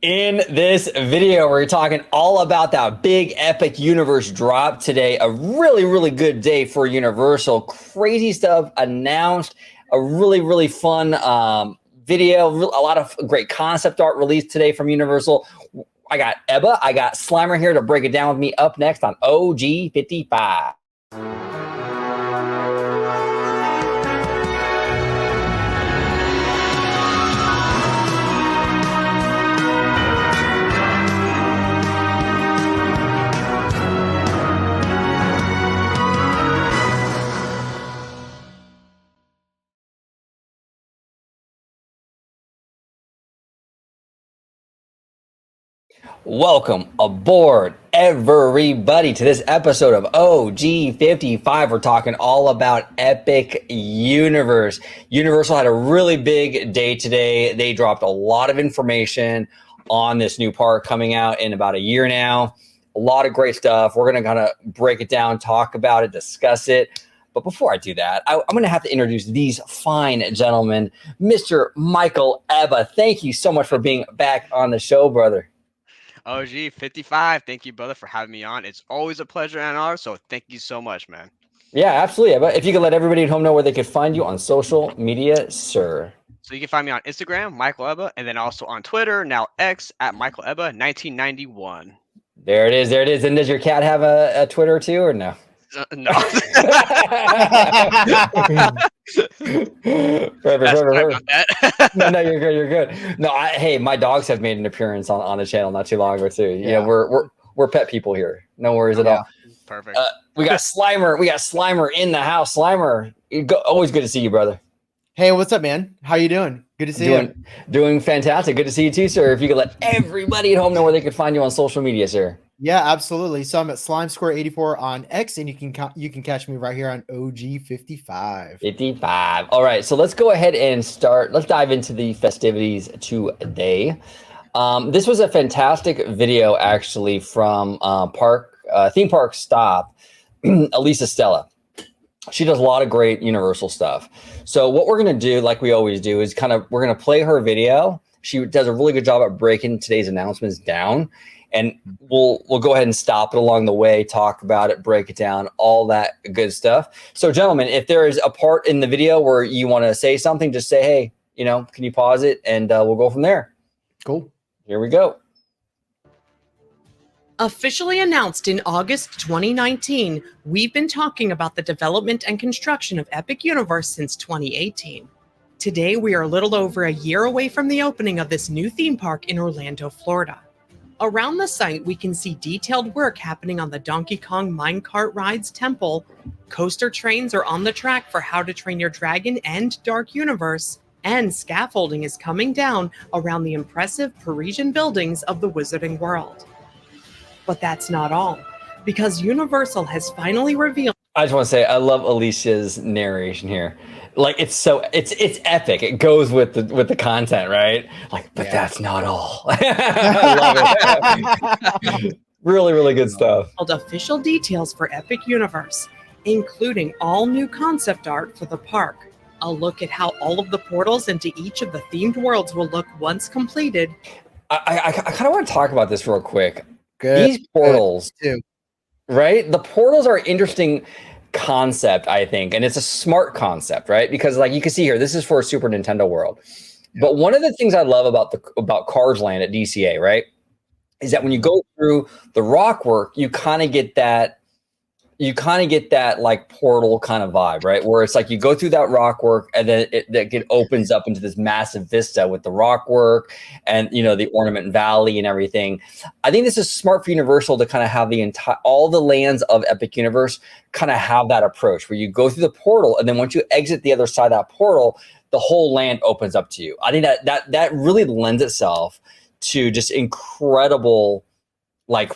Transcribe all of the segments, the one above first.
In this video, we're talking all about that big epic universe drop today. A really, really good day for Universal. Crazy stuff announced. A really, really fun video. A lot of great concept art released today from Universal. I got Ebba, I got Slimer here to break it down with me up next on OG 55. Welcome aboard, everybody, to this episode of OG 55. We're talking all about Epic Universe. Universal had a really big day today. They dropped a lot of information on this new park coming out in about a year now. A lot of great stuff. We're going to kind of break it down, talk about it, discuss it. But before I do that, I'm going to have to introduce these fine gentlemen. Mr. Michael Ebba, thank you so much for being back on the show, brother. OG 55. Thank you, brother, for having me on. It's always a pleasure and honor. So thank you so much, man. Yeah, absolutely. But if you could let everybody at home know where they could find you on social media, sir. So you can find me on Instagram, Michael Ebba, and then also on Twitter, now X, at Michael Ebba 1991. There it is. There it is. And does your cat have a Twitter too, or no? No. Perfect. No, you're good. You're good. No, hey, my dogs have made an appearance on the channel not too long ago too. Yeah, we're pet people here. No worries at all. Perfect. We got Slimer. We got Slimer in the house. Slimer, always good to see you, brother. Hey, what's up, man? How you doing? Good to see you. Doing fantastic. Good to see you too, sir. If you could let everybody at home know where they could find you on social media, sir. Yeah, absolutely. So I'm at SlimeSquare84 on X, and you can catch me right here on OG 55. 55. All right, so let's go ahead and start. Let's dive into the festivities today. This was a fantastic video, actually, from theme park stop, Elisa Stella. She does a lot of great Universal stuff. So what we're going to do, like we always do, is we're going to play her video. She does a really good job at breaking today's announcements down. And we'll go ahead and stop it along the way, talk about it, break it down, all that good stuff. So, gentlemen, if there is a part in the video where you want to say something, just say, hey, can you pause it? And we'll go from there. Cool. Here we go. Officially announced in August 2019, we've been talking about the development and construction of Epic Universe since 2018. Today, we are a little over a year away from the opening of this new theme park in Orlando, Florida. Around the site, we can see detailed work happening on the Donkey Kong Minecart Rides Temple. Coaster trains are on the track for How to Train Your Dragon and Dark Universe, and scaffolding is coming down around the impressive Parisian buildings of the Wizarding World. But that's not all, because Universal has finally revealed. I just want to say I love Alicia's narration here. Like it's epic. It goes with the content, right? But that's not all. I love it. Really, really good stuff. Official details for Epic Universe, including all new concept art for the park. A look at how all of the portals into each of the themed worlds will look once completed. I kind of want to talk about this real quick. Good. These portals, right? The portals are interesting concept, I think, and it's a smart concept, right? Because you can see here, this is for a Super Nintendo World. But one of the things I love about Cars Land at DCA, right, is that when you go through the rock work, you kind of get that portal kind of vibe, right? Where it's you go through that rock work and then it opens up into this massive vista with the rock work and the Ornament Valley and everything. I think this is smart for Universal to kind of have all the lands of Epic Universe kind of have that approach where you go through the portal and then once you exit the other side of that portal, the whole land opens up to you. I think that really lends itself to just incredible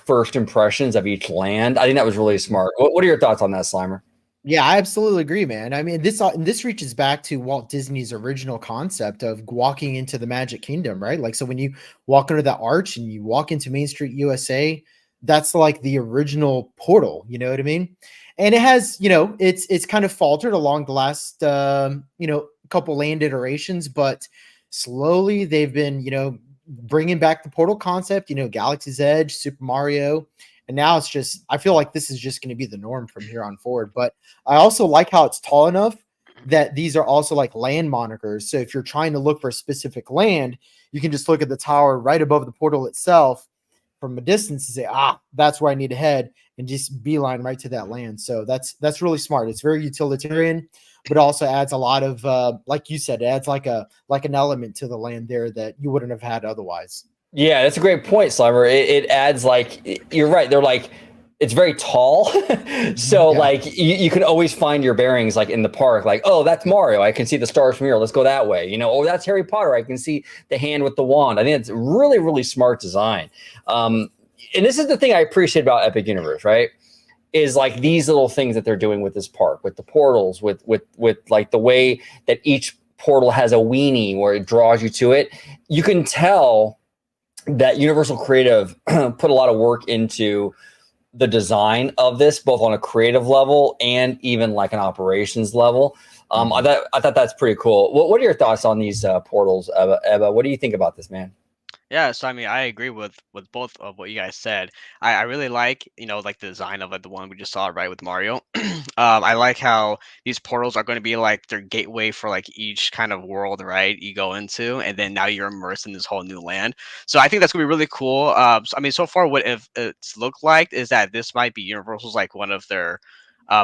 first impressions of each land. I think that was really smart. What are your thoughts on that, Slimer? Yeah, I absolutely agree, man. I mean, this reaches back to Walt Disney's original concept of walking into the Magic Kingdom, right? So when you walk under that arch and you walk into Main Street USA, that's the original portal, you know what I mean? And it has, it's kind of faltered along the last, couple land iterations, but slowly they've been, bringing back the Portal concept, Galaxy's Edge, Super Mario. And now it's just, I feel like this is just going to be the norm from here on forward. But I also like how it's tall enough that these are also like land monikers. So if you're trying to look for a specific land, you can just look at the tower right above the portal itself from a distance and say, that's where I need to head, and just beeline right to that land. So that's really smart. It's very utilitarian, but also adds a lot of, like you said, it adds like an element to the land there that you wouldn't have had otherwise. Yeah, that's a great point, Slimer. It adds, like, you're right. They're like, it's very tall. So like you can always find your bearings, like in the park, like, oh, that's Mario. I can see the stars from here. Let's go that way. Oh, that's Harry Potter. I can see the hand with the wand. I think it's really, really smart design. And this is the thing I appreciate about Epic Universe, right? Is like these little things that they're doing with this park, with the portals, with like the way that each portal has a weenie where it draws you to it. You can tell that Universal Creative put a lot of work into the design of this, both on a creative level and even like an operations level. I thought that's pretty cool. What are your thoughts on these portals, Ebba? What do you think about this, man? Yeah, so I mean, I agree with both of what you guys said. I really like, like the design of, like, the one we just saw, right, with Mario. I like how these portals are going to be like their gateway for like each kind of world, right, you go into, and then now you're immersed in this whole new land. So I think that's gonna be really cool. So, I mean, so far what it's looked like is that this might be Universal's like one of their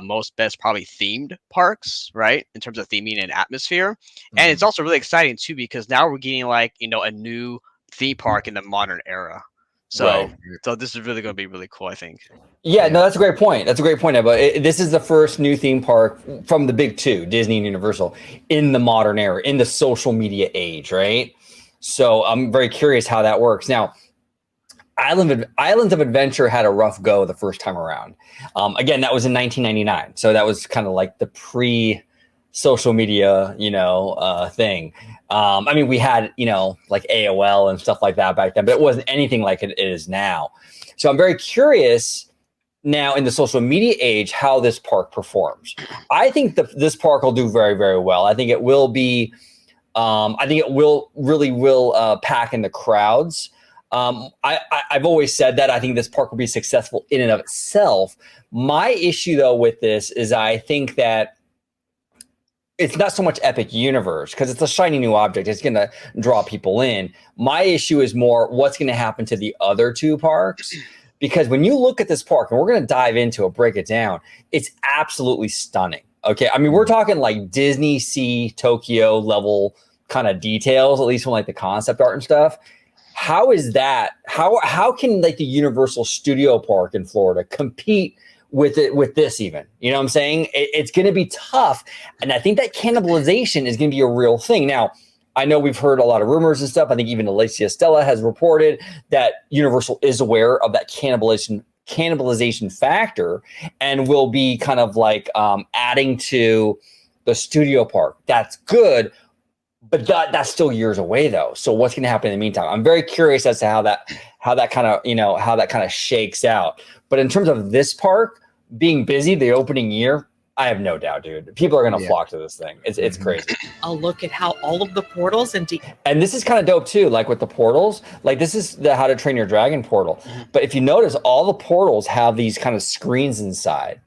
most best probably themed parks, right, in terms of theming and atmosphere. And it's also really exciting too, because now we're getting like, a new theme park in the modern era. So Right. so this is really going to be really cool, I think. Yeah, no, that's a great point. That's a great point, Ebba. This is the first new theme park from the big two, Disney and Universal, in the modern era, in the social media age, right? So I'm very curious how that works. Now, Islands of Adventure had a rough go the first time around. Again, that was in 1999. So that was kind of like the pre-social media, thing. I mean, we had, like AOL and stuff like that back then, but it wasn't anything like it is now. So I'm very curious now in the social media age how this park performs. I think this park will do very, very well. I think it will be, I think it will pack in the crowds. I've always said that I think this park will be successful in and of itself. My issue, though, with this is I think that it's not so much Epic Universe because it's a shiny new object. It's going to draw people in. My issue is more what's going to happen to the other two parks. Because when you look at this park, and we're going to dive into it, break it down, it's absolutely stunning. Okay, I mean, we're talking like Disney Sea Tokyo level kind of details, at least from like the concept art and stuff. How is that? How can like the Universal Studio Park in Florida compete with this even? You know what I'm saying? It's going to be tough. And I think that cannibalization is going to be a real thing. Now, I know we've heard a lot of rumors and stuff. I think even Alicia Stella has reported that Universal is aware of that cannibalization factor and will be kind of like adding to the studio park. That's good. But that's still years away, though. So what's going to happen in the meantime? I'm very curious as to how that kind of shakes out. But in terms of this park being busy, the opening year, I have no doubt, dude. People are going to flock to this thing. It's crazy. I'll look at how all of the portals and this is kind of dope too. Like with the portals, like this is the How to Train Your Dragon portal. But if you notice, all the portals have these kind of screens inside.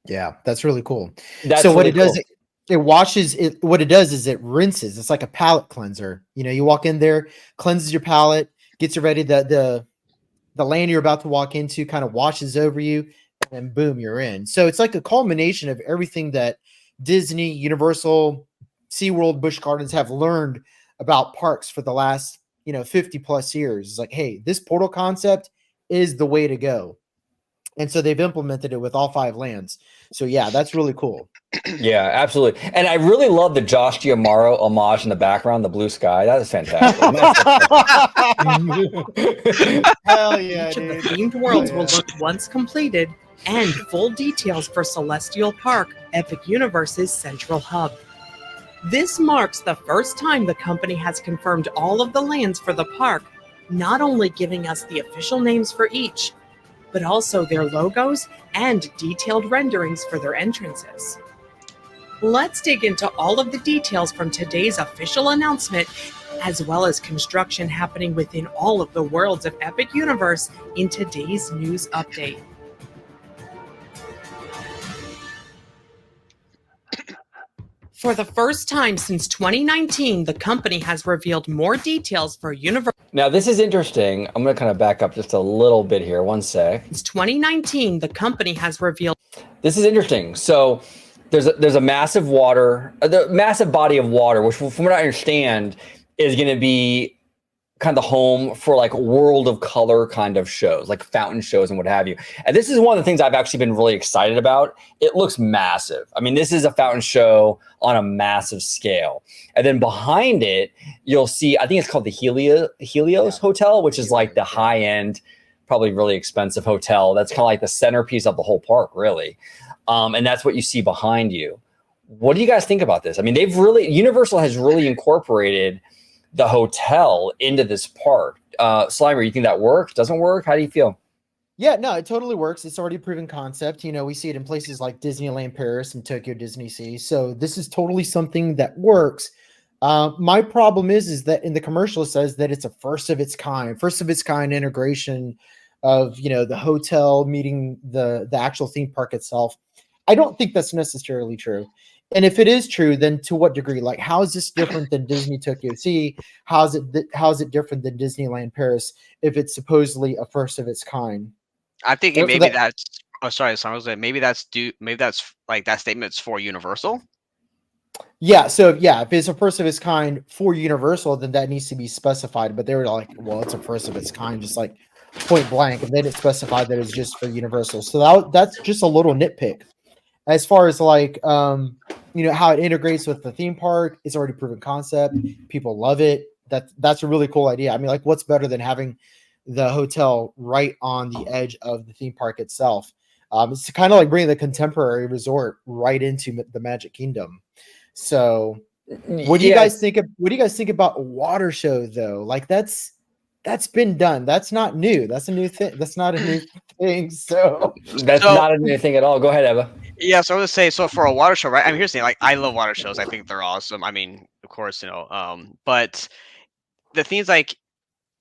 Yeah, that's really cool. That's so what really it does, cool. it washes it. What it does is it rinses. It's like a palate cleanser. You walk in there, cleanses your palate, gets you ready. The land you're about to walk into kind of washes over you, and boom, you're in. So it's like a culmination of everything that Disney, Universal, SeaWorld, Busch Gardens have learned about parks for the last 50 plus years. It's like, hey, this portal concept is the way to go. And so they've implemented it with all 5 lands. So yeah, that's really cool. Yeah, absolutely. And I really love the Josh Giamaro homage in the background, the blue sky. That is fantastic. Hell yeah, each of the dude. themed worlds will look once completed, and full details for Celestial Park, Epic Universe's central hub. This marks the first time the company has confirmed all of the lands for the park, not only giving us the official names for each, but also their logos and detailed renderings for their entrances. Let's dig into all of the details from today's official announcement as well as construction happening within all of the worlds of Epic Universe in today's news update. For the first time since 2019, the company has revealed more details for Universe. Now, this is interesting. I'm going to kind of back up just a little bit here. One sec. Since 2019, the company has revealed. This is interesting. So there's a massive massive body of water, which from what I understand is going to be kind of the home for like world of color kind of shows, like fountain shows and what have you. And this is one of the things I've actually been really excited about. It looks massive. I mean, this is a fountain show on a massive scale. And then behind it, you'll see, I think it's called the Helios Hotel, which is like the high end, probably really expensive hotel. That's kind of like the centerpiece of the whole park, really. And that's what you see behind you. What do you guys think about this? I mean, Universal has really incorporated the hotel into this park. Slimer, you think that works? Doesn't work? How do you feel? Yeah, no, it totally works. It's already a proven concept. You know, we see it in places like Disneyland Paris and Tokyo Disney Sea. So this is totally something that works. My problem is that in the commercial it says that it's a first of its kind integration of, you know, the hotel meeting the actual theme park itself. I don't think that's necessarily true. And if it is true, then to what degree? Like, how is this different than Disney Tokyo Sea? How is it different than Disneyland Paris if it's supposedly a first of its kind? I think So maybe that- that's. Oh, sorry, maybe that's like that statement's for Universal. Yeah, so yeah, if it's a first of its kind for Universal, then that needs to be specified. But they were like, well, it's a first of its kind, just like point blank, and they didn't specify that it's just for Universal. So that's just a little nitpick. As far as like, you know, how it integrates with the theme park, it's already proven concept. People love it. That's a really cool idea. I mean, like, what's better than having the hotel right on the edge of the theme park itself? It's kind of like bringing the contemporary resort right into the Magic Kingdom. So, what do you guys think? What do you guys think about a water show though? Like that's been done. That's not new. That's a new thing. That's not a new thing. So that's not a new thing at all. Go ahead, Eva. Yeah, so I would say, so for a water show, right? I mean, here's the thing, like, I love water shows. I think they're awesome. I mean, of course, you know, but the things like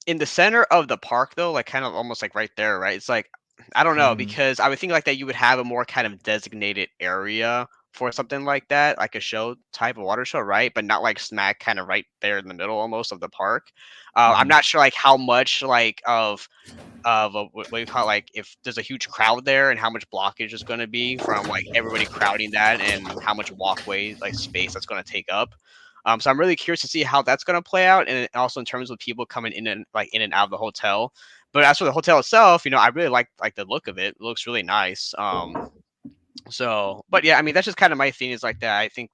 in the center of the park, though, like kind of almost like right there, right? It's like, I don't know, because I would think like that you would have a more kind of designated area for something like that, like a show type of water show, right? But not like smack kind of right there in the middle almost of the park. I'm not sure like how much like of what do you call it, like if there's a huge crowd there and how much blockage is going to be from like everybody crowding that and how much walkway like space that's going to take up. So I'm really curious to see how that's going to play out, and also in terms of people coming in and out of the hotel. But as for the hotel itself, you know, I really like the look of it. It looks really nice. So, but yeah, I mean, that's just kind of my thing is like that. I think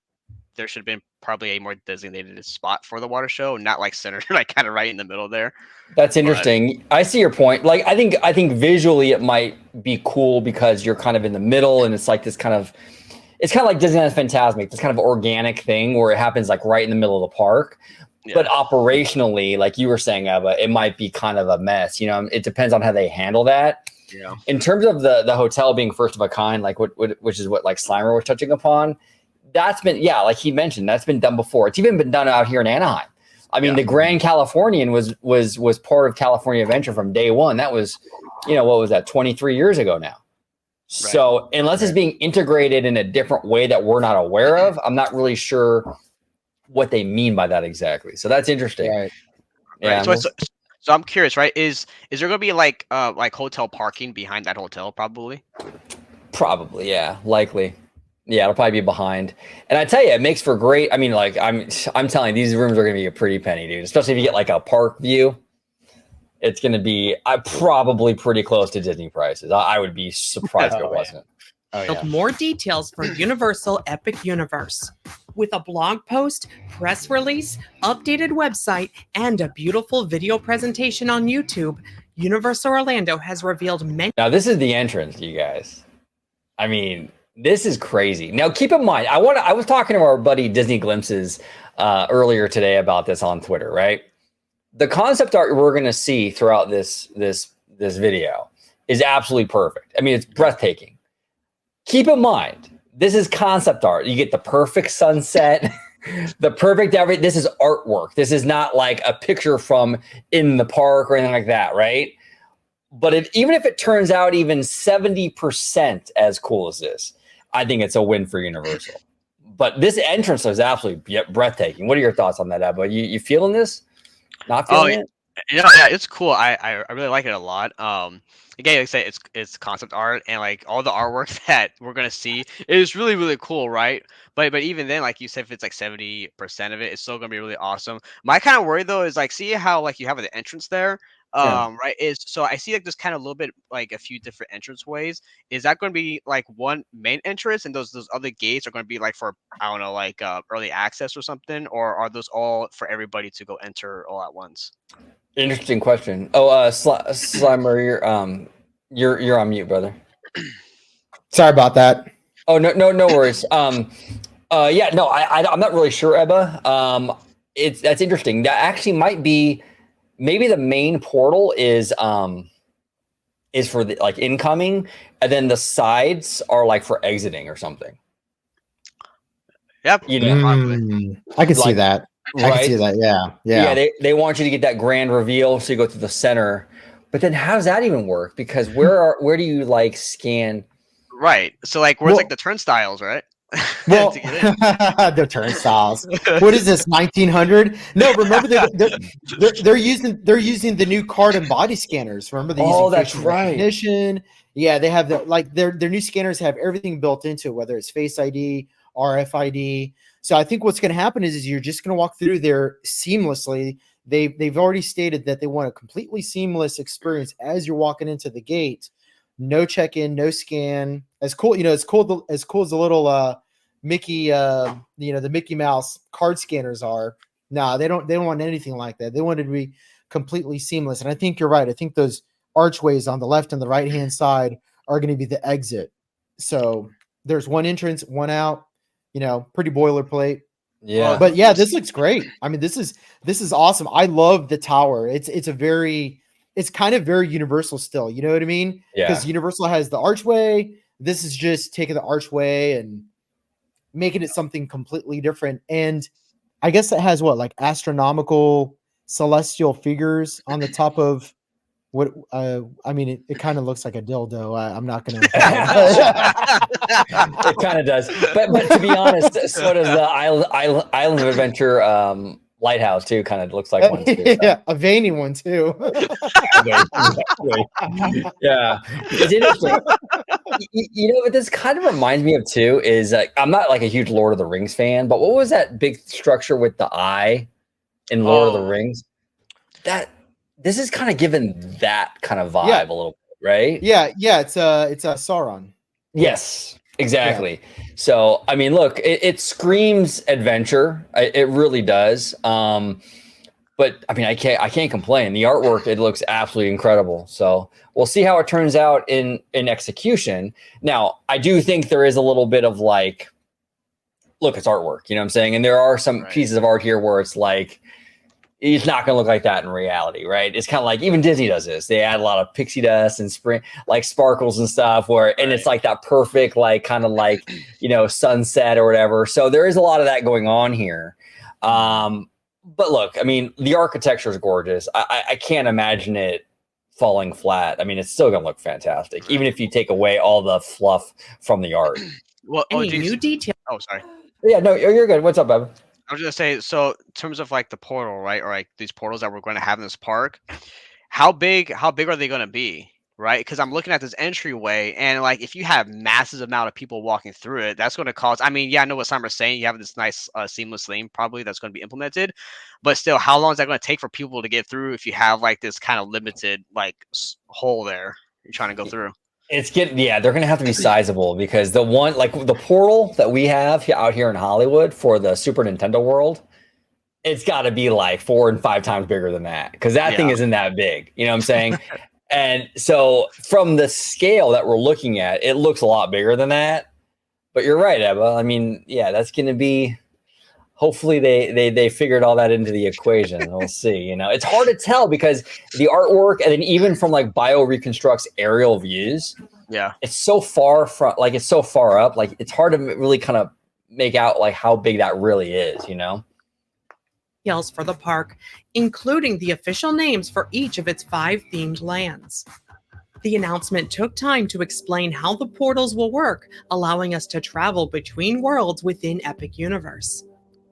there should have been probably a more designated spot for the water show, not like centered like kind of right in the middle there. That's interesting. I see your point. Like, I think visually it might be cool because you're kind of in the middle, and it's like this kind of, it's kind of like Disneyland Fantasmic, this kind of organic thing where it happens like right in the middle of the park. Yeah. But operationally, like you were saying, Eva, it might be kind of a mess. You know, it depends on how they handle that. Yeah. In terms of the hotel being first of a kind, like which is what like Slimer was touching upon, that's been, yeah, like he mentioned, that's been done before. It's even been done out here in Anaheim. I mean, the Grand Californian was part of California Adventure from day one. That was, you know, what was that, 23 years ago now. Right. So unless it's being integrated in a different way that we're not aware of, I'm not really sure what they mean by that exactly. So that's interesting. Right. Yeah. Right. So I'm curious, right? Is there going to be like hotel parking behind that hotel? Probably, yeah, likely. Yeah, it'll probably be behind. And I tell you, it makes for great. I mean, like I'm telling you, these rooms are going to be a pretty penny, dude. Especially if you get like a park view. It's going to be probably pretty close to Disney prices. I would be surprised if it wasn't. More details for Universal Epic Universe. With a blog post, press release, updated website, and a beautiful video presentation on YouTube, Universal Orlando has revealed many. Now, this is the entrance, you guys. I mean, this is crazy. Now, keep in mind, I was talking to our buddy Disney Glimpses earlier today about this on Twitter, right? The concept art we're going to see throughout this video is absolutely perfect. I mean, it's breathtaking. Keep in mind, this is concept art. You get the perfect sunset. The perfect this is artwork. This is not like a picture from in the park or anything like that, right? But even if it turns out even 70% as cool as this, I think it's a win for Universal. But this entrance is absolutely breathtaking. What are your thoughts on that, Ebba? You feeling this? Not feeling it? Yeah, it's cool. I really like it a lot. Again, like I say, it's concept art, and like all the artwork that we're gonna see is really cool, right? But even then, like you said, if it's like 70% of it, it's still gonna be really awesome. My kind of worry though is like, see how like you have the entrance there, Yeah. right? Is so I see like there's kind of a little bit like a few different entrance ways. Is that going to be like one main entrance, and those other gates are going to be like for, I don't know, like early access or something, or are those all for everybody to go enter all at once? Interesting question. Oh, Slimer, you're on mute, brother. Sorry about that. Oh, no worries. Yeah, no, I'm not really sure, Ebba. That's interesting. That actually might be maybe the main portal is for the like incoming, and then the sides are like for exiting or something. Yep. You know, I can see like, that. I can see that. Yeah. They want you to get that grand reveal, so you go through the center. But then how does that even work? Because where do you like scan? Right. So like where's like the turnstiles, right? Well, To get in. the turnstiles. What is this, 1900? No, remember they're using the new card and body scanners. Remember they're using facial recognition. Yeah, they have their new scanners have everything built into it, whether it's Face ID, RFID. So I think what's going to happen is you're just going to walk through there seamlessly. They've already stated that they want a completely seamless experience as you're walking into the gate. No check-in, no scan. As cool as the little Mickey, the Mickey Mouse card scanners are. No, they don't want anything like that. They want it to be completely seamless. And I think you're right. I think those archways on the left and the right-hand side are going to be the exit. So there's one entrance, one out, pretty boilerplate. Yeah. But yeah, this looks great. I mean, this is awesome. I love the tower. It's kind of very Universal still. You know what I mean? Yeah. Because Universal has the archway. This is just taking the archway and making it something completely different. And I guess it has like astronomical celestial figures on the top of what I mean, it kind of looks like a dildo. I'm not gonna it kind of does. But to be honest, so does the Island of Adventure lighthouse too. Kind of looks like one too. So. Yeah, a veiny one too. Yeah, it's interesting. What this kind of reminds me of too is I'm not like a huge Lord of the Rings fan, but what was that big structure with the eye in Lord of the Rings? This is kind of given that kind of vibe a little bit, right? Yeah, it's a Sauron. Yes, exactly. Yeah. So I mean, look, it screams adventure. It really does. But I mean, I can't complain. The artwork, it looks absolutely incredible. So we'll see how it turns out in execution. Now, I do think there is a little bit of like, look, it's artwork. You know what I'm saying? And there are some pieces of art here where it's like, it's not going to look like that in reality, right? It's kind of like even Disney does this. They add a lot of pixie dust and spring, like sparkles and stuff, and it's like that perfect, like kind of like sunset or whatever. So there is a lot of that going on here. But look, I mean, the architecture is gorgeous. I can't imagine it falling flat. I mean, it's still going to look fantastic, even if you take away all the fluff from the art. Well, new detail. Oh, sorry. Yeah, no, you're good. What's up, Evan? I was gonna say, so in terms of like the portal, right, or like these portals that we're going to have in this park, how big are they going to be, right? Because I'm looking at this entryway, and like if you have massive amount of people walking through it, that's going to cause. I mean, yeah, I know what Slimer's saying. You have this nice seamless lane probably that's going to be implemented, but still, how long is that going to take for people to get through if you have like this kind of limited like hole there you're trying to go through? They're gonna have to be sizable because the one like the portal that we have out here in Hollywood for the Super Nintendo World, it's got to be like 4 and 5 times bigger than that because that thing isn't that big. You know what I'm saying? And so from the scale that we're looking at, it looks a lot bigger than that. But you're right, Ebba. I mean, yeah, that's gonna be. Hopefully they figured all that into the equation. We'll see. It's hard to tell because the artwork and then even from like BioReconstruct's aerial views, yeah, it's so far up. Like it's hard to really kind of make out like how big that really is, you know? Details for the park, including the official names for each of its 5 themed lands. The announcement took time to explain how the portals will work, allowing us to travel between worlds within Epic Universe.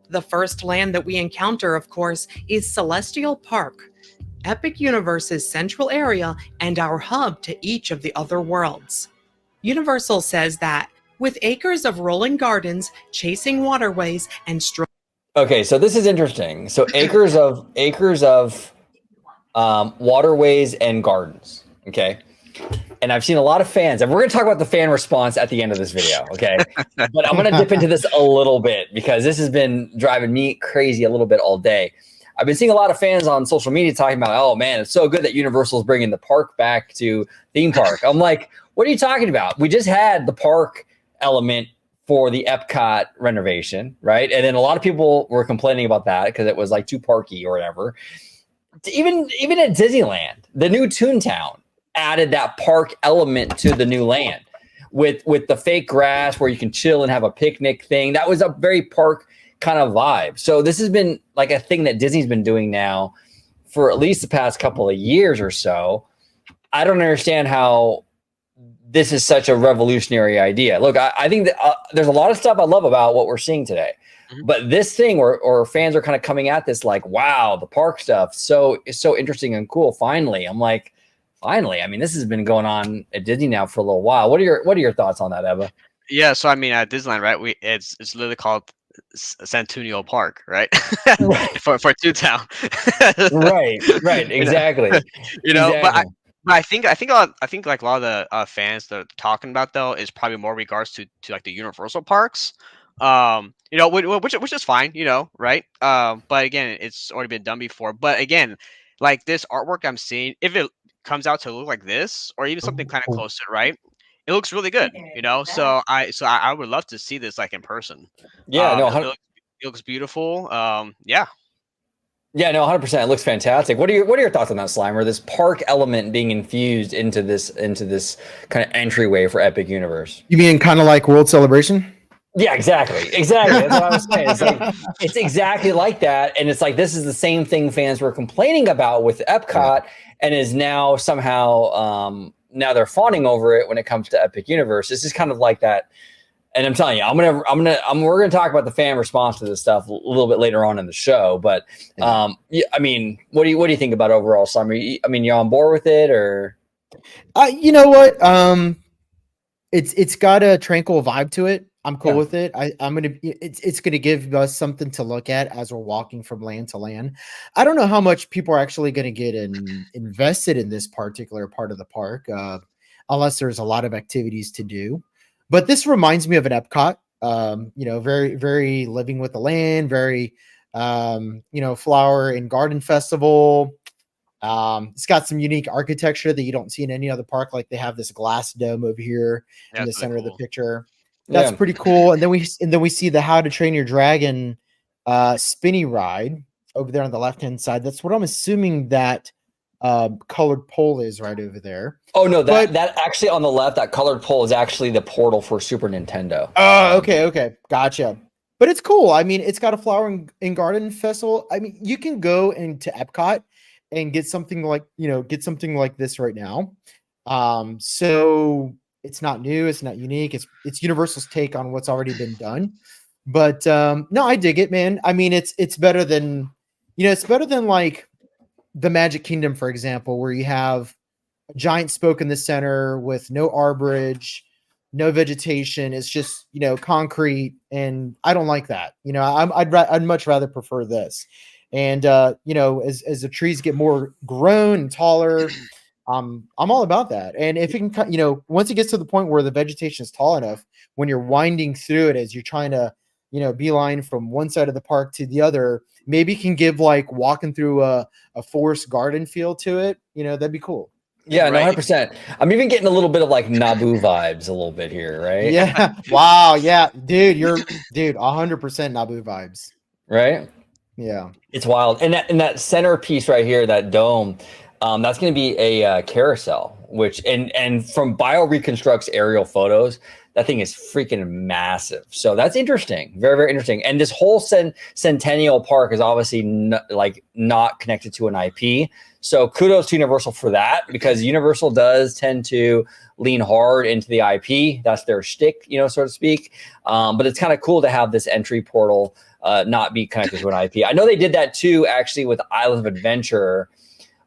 The first land that we encounter, of course, is Celestial Park, Epic Universe's central area and our hub to each of the other worlds. Universal says that, with acres of rolling gardens, chasing waterways, and Okay, so this is interesting. So acres of waterways and gardens. Okay. And I've seen a lot of fans, and we're going to talk about the fan response at the end of this video. Okay. But I'm going to dip into this a little bit because this has been driving me crazy a little bit all day. I've been seeing a lot of fans on social media talking about, oh man, it's so good that Universal's bringing the park back to theme park. I'm like, what are you talking about? We just had the park element for the Epcot renovation, right? And then a lot of people were complaining about that because it was like too parky or whatever. Even at Disneyland, the new Toontown added that park element to the new land with the fake grass where you can chill and have a picnic thing. That was a very park kind of vibe. So this has been like a thing that Disney's been doing now for at least the past couple of years or so. I don't understand how this is such a revolutionary idea. Look, I think that there's a lot of stuff I love about what we're seeing today. But this thing or fans are kind of coming at this like, wow, the park stuff is so interesting and cool. Finally, I'm like, finally. I mean, this has been going on at Disney now for a little while. What are your thoughts on that, Ebba? Yeah, so I mean, at Disneyland, right? It's literally called Centennial Park, right? Right. for Toontown. right, exactly. You know, exactly. but I think like a lot of the fans that are talking about though is probably more regards to like the Universal parks. You know, which is fine, you know, right? But again, it's already been done before. But again, like this artwork I'm seeing, if it comes out to look like this or even something kind of closer, right? It looks really good, you know. So I would love to see this like in person. Yeah, no, it looks beautiful. Yeah. Yeah, no, 100%. It looks fantastic. What are your thoughts on that, Slimer? This park element being infused into this kind of entryway for Epic Universe. You mean kind of like World Celebration? Yeah, exactly. That's what I was saying. It's like it's exactly like that, and it's like this is the same thing fans were complaining about with Epcot, and is now somehow now they're fawning over it when it comes to Epic Universe. This is kind of like that. And I'm telling you, we're gonna talk about the fan response to this stuff a little bit later on in the show. But yeah, I mean, what do you think about overall, Slimer? I mean, you on board with it, or you know what? It's got a tranquil vibe to it. I'm cool with it. It's gonna give us something to look at as we're walking from land to land. I don't know how much people are actually gonna get invested in this particular part of the park, unless there's a lot of activities to do. But this reminds me of an Epcot, you know, very, very living with the land, very, you know, flower and garden festival. It's got some unique architecture that you don't see in any other park. Like they have this glass dome over here in the center of the picture. That's pretty cool. And then we see the How to Train Your Dragon spinny ride over there on the left-hand side. That's what I'm assuming that colored pole is right over there. Oh no, that actually on the left, that colored pole is actually the portal for Super Nintendo. Oh, okay, gotcha. But it's cool. I mean, it's got a flower and garden festival. I mean, you can go into Epcot and get something like this right now. So it's not new, it's not unique. It's Universal's take on what's already been done. But no, I dig it, man. I mean, it's better than, you know, it's better than like the Magic Kingdom, for example, where you have a giant spoke in the center with no arborage, no vegetation. It's just, you know, concrete, and I don't like that. You know, I'd much rather prefer this. And you know, as the trees get more grown and taller, I'm all about that. And if it can, you know, once it gets to the point where the vegetation is tall enough, when you're winding through it as you're trying to, you know, beeline from one side of the park to the other, maybe can give like walking through a forest garden feel to it. You know, that'd be cool. Yeah, right. 100%. I'm even getting a little bit of like Naboo vibes a little bit here, right? Yeah. Wow. Yeah, dude, 100% Naboo vibes. Right? Yeah. It's wild. And that centerpiece right here, that dome, that's going to be a carousel, which and from BioReconstruct's aerial photos, that thing is freaking massive. So that's interesting. Very, very interesting. And this whole Centennial Park is obviously not connected to an IP. So kudos to Universal for that, because Universal does tend to lean hard into the IP. That's their shtick, so to speak. But it's kind of cool to have this entry portal not be connected to an IP. I know they did that too, actually, with Islands of Adventure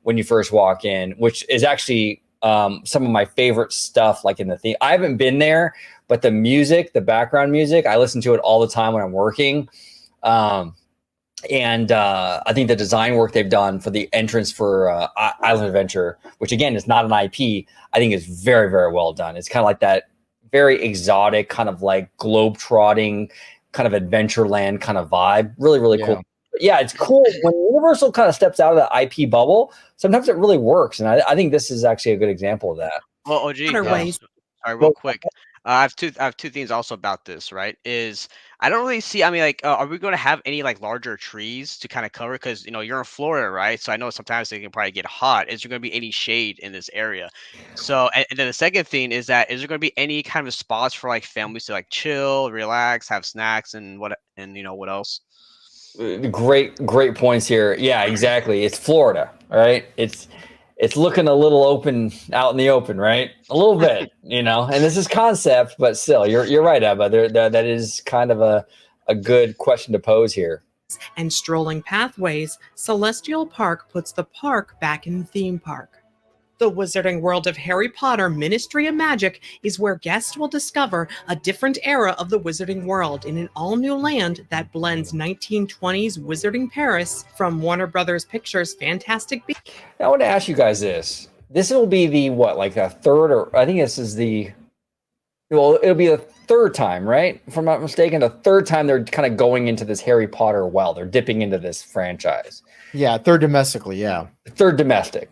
when you first walk in, which is actually some of my favorite stuff, like in the theme. I haven't been there, but the music, the background music, I listen to it all the time when I'm working. And I think the design work they've done for the entrance for Island of Adventure, which again is not an IP, I think is very, very well done. It's kind of like that very exotic, kind of like globe-trotting, kind of Adventureland kind of vibe. Really, really cool. But yeah, it's cool when Universal kind of steps out of the IP bubble. Sometimes it really works, and I think this is actually a good example of that. Well, OG, Ways. sorry, real quick. I have two things also about this, right? Is I don't really see. I mean, like, are we going to have any like larger trees to kind of cover? Because you're in Florida, right? So I know sometimes they can probably get hot. Is there going to be any shade in this area? So, and then the second thing is there going to be any kind of spots for like families to like chill, relax, have snacks, and what else? Great points here. Yeah, exactly. It's Florida, right? It's looking a little open out in the open, right? A little bit, and this is concept, but still, you're right, Ebba. That is kind of a good question to pose here. And strolling pathways, Celestial Park puts the park back in theme park. The Wizarding World of Harry Potter Ministry of Magic is where guests will discover a different era of the Wizarding World in an all-new land that blends 1920s Wizarding Paris from Warner Brothers Pictures' Fantastic Beasts. Now, I want to ask you guys this. This will be the third, or I think this is it'll be the third time, right? If I'm not mistaken, the third time they're kind of going into this Harry Potter well. They're dipping into this franchise. Yeah, third domestically, yeah. Third domestic.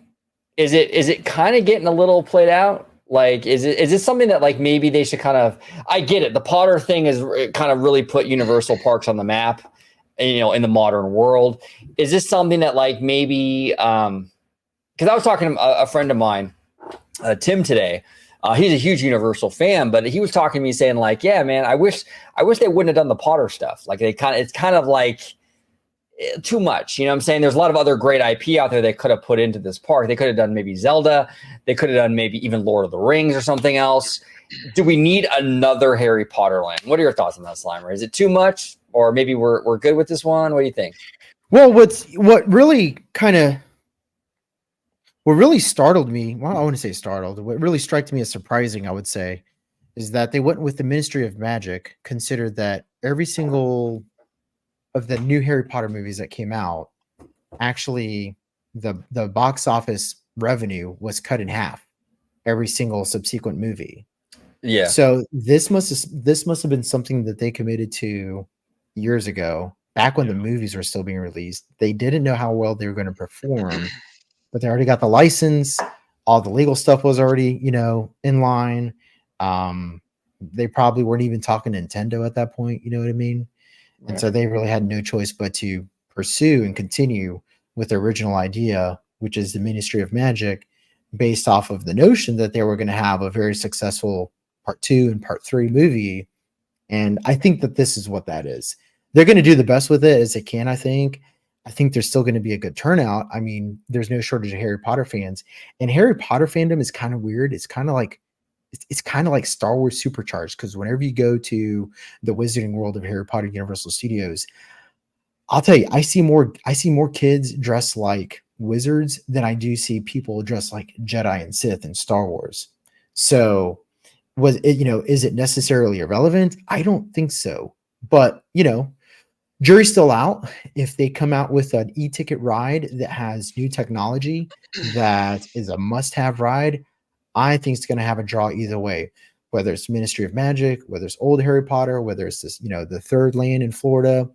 Is it kind of getting a little played out? Like, is this something that like maybe they should kind of? I get it. The Potter thing is kind of really put Universal Parks on the map, in the modern world. Is this something that like maybe? Because I was talking to a friend of mine, Tim, today. He's a huge Universal fan, but he was talking to me saying like, yeah, man, I wish they wouldn't have done the Potter stuff. Like it's kind of like too much, I'm saying? There's a lot of other great IP out there they could have put into this park. They could have done maybe Zelda. They could have done maybe even Lord of the Rings or something else. Do we need another Harry Potter land? What are your thoughts on that, Slimer? Is it too much, or maybe we're good with this one? What do you think? Well, what really startled me, well, I wouldn't say startled, what really struck me as surprising, I would say, is that they went with the Ministry of Magic, considered that every single of the new Harry Potter movies that came out, actually the box office revenue was cut in half every single subsequent movie. Yeah. So this must have been something that they committed to years ago, back when the movies were still being released. They didn't know how well they were going to perform, but they already got the license. All the legal stuff was already, in line. They probably weren't even talking Nintendo at that point. You know what I mean? And so they really had no choice but to pursue and continue with the original idea, which is the Ministry of Magic, based off of the notion that they were going to have a very successful part 2 and part 3 movie. And I think that this is what that is. They're going to do the best with it as they can, I think. I think there's still going to be a good turnout. I mean, there's no shortage of Harry Potter fans. And Harry Potter fandom is kind of weird. It's kind of like Star Wars supercharged, because whenever you go to the Wizarding World of Harry Potter Universal Studios, I'll tell you, I see more kids dressed like wizards than I do see people dressed like Jedi and Sith in Star Wars. So was it, is it necessarily irrelevant? I don't think so. But, jury's still out. If they come out with an e-ticket ride that has new technology that is a must-have ride, I think it's going to have a draw either way, whether it's Ministry of Magic, whether it's old Harry Potter, whether it's this, the third land in Florida.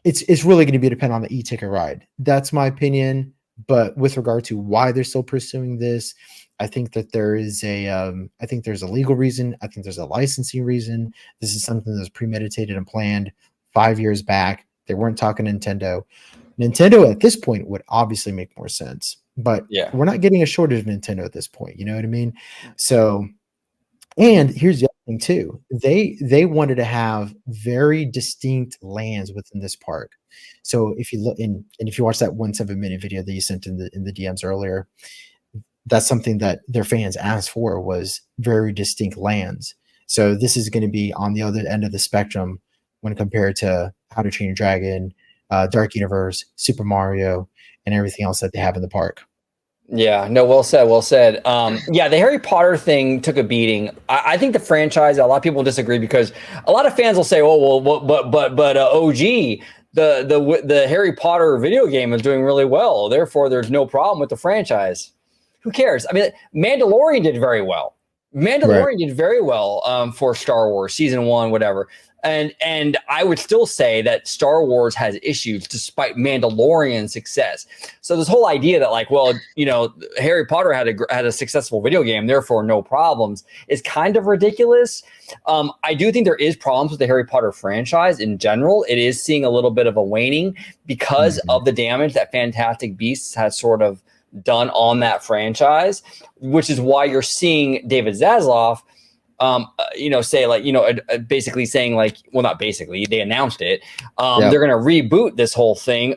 It's really going to be dependent on the e-ticket ride. That's my opinion. But with regard to why they're still pursuing this, I think that there's a legal reason. I think there's a licensing reason. This is something that's premeditated and planned 5 years back. They weren't talking Nintendo. Nintendo at this point would obviously make more sense. But we're not getting a shortage of Nintendo at this point. You know what I mean? So, and here's the other thing too. They wanted to have very distinct lands within this park. So if you look in, and if you watch that 1 7-minute video that you sent in the DMs earlier, that's something that their fans asked for, was very distinct lands. So this is going to be on the other end of the spectrum when compared to How to Train Your Dragon, Dark Universe, Super Mario, and everything else that they have in the park. Yeah, no, well said, well said. Yeah, the Harry Potter thing took a beating. I think the franchise, a lot of people disagree because a lot of fans will say, "Oh, well, but OG, the Harry Potter video game is doing really well. Therefore, there's no problem with the franchise." Who cares? I mean, Mandalorian did very well. Mandalorian did very well for Star Wars season 1, whatever. And I would still say that Star Wars has issues despite Mandalorian's success. So this whole idea that like, well, you know, Harry Potter had a successful video game, therefore no problems, is kind of ridiculous. I do think there is problems with the Harry Potter franchise in general. It is seeing a little bit of a waning because of the damage that Fantastic Beasts has sort of done on that franchise, which is why you're seeing David Zaslav say like, basically saying like, well, not basically, they announced it. They're going to reboot this whole thing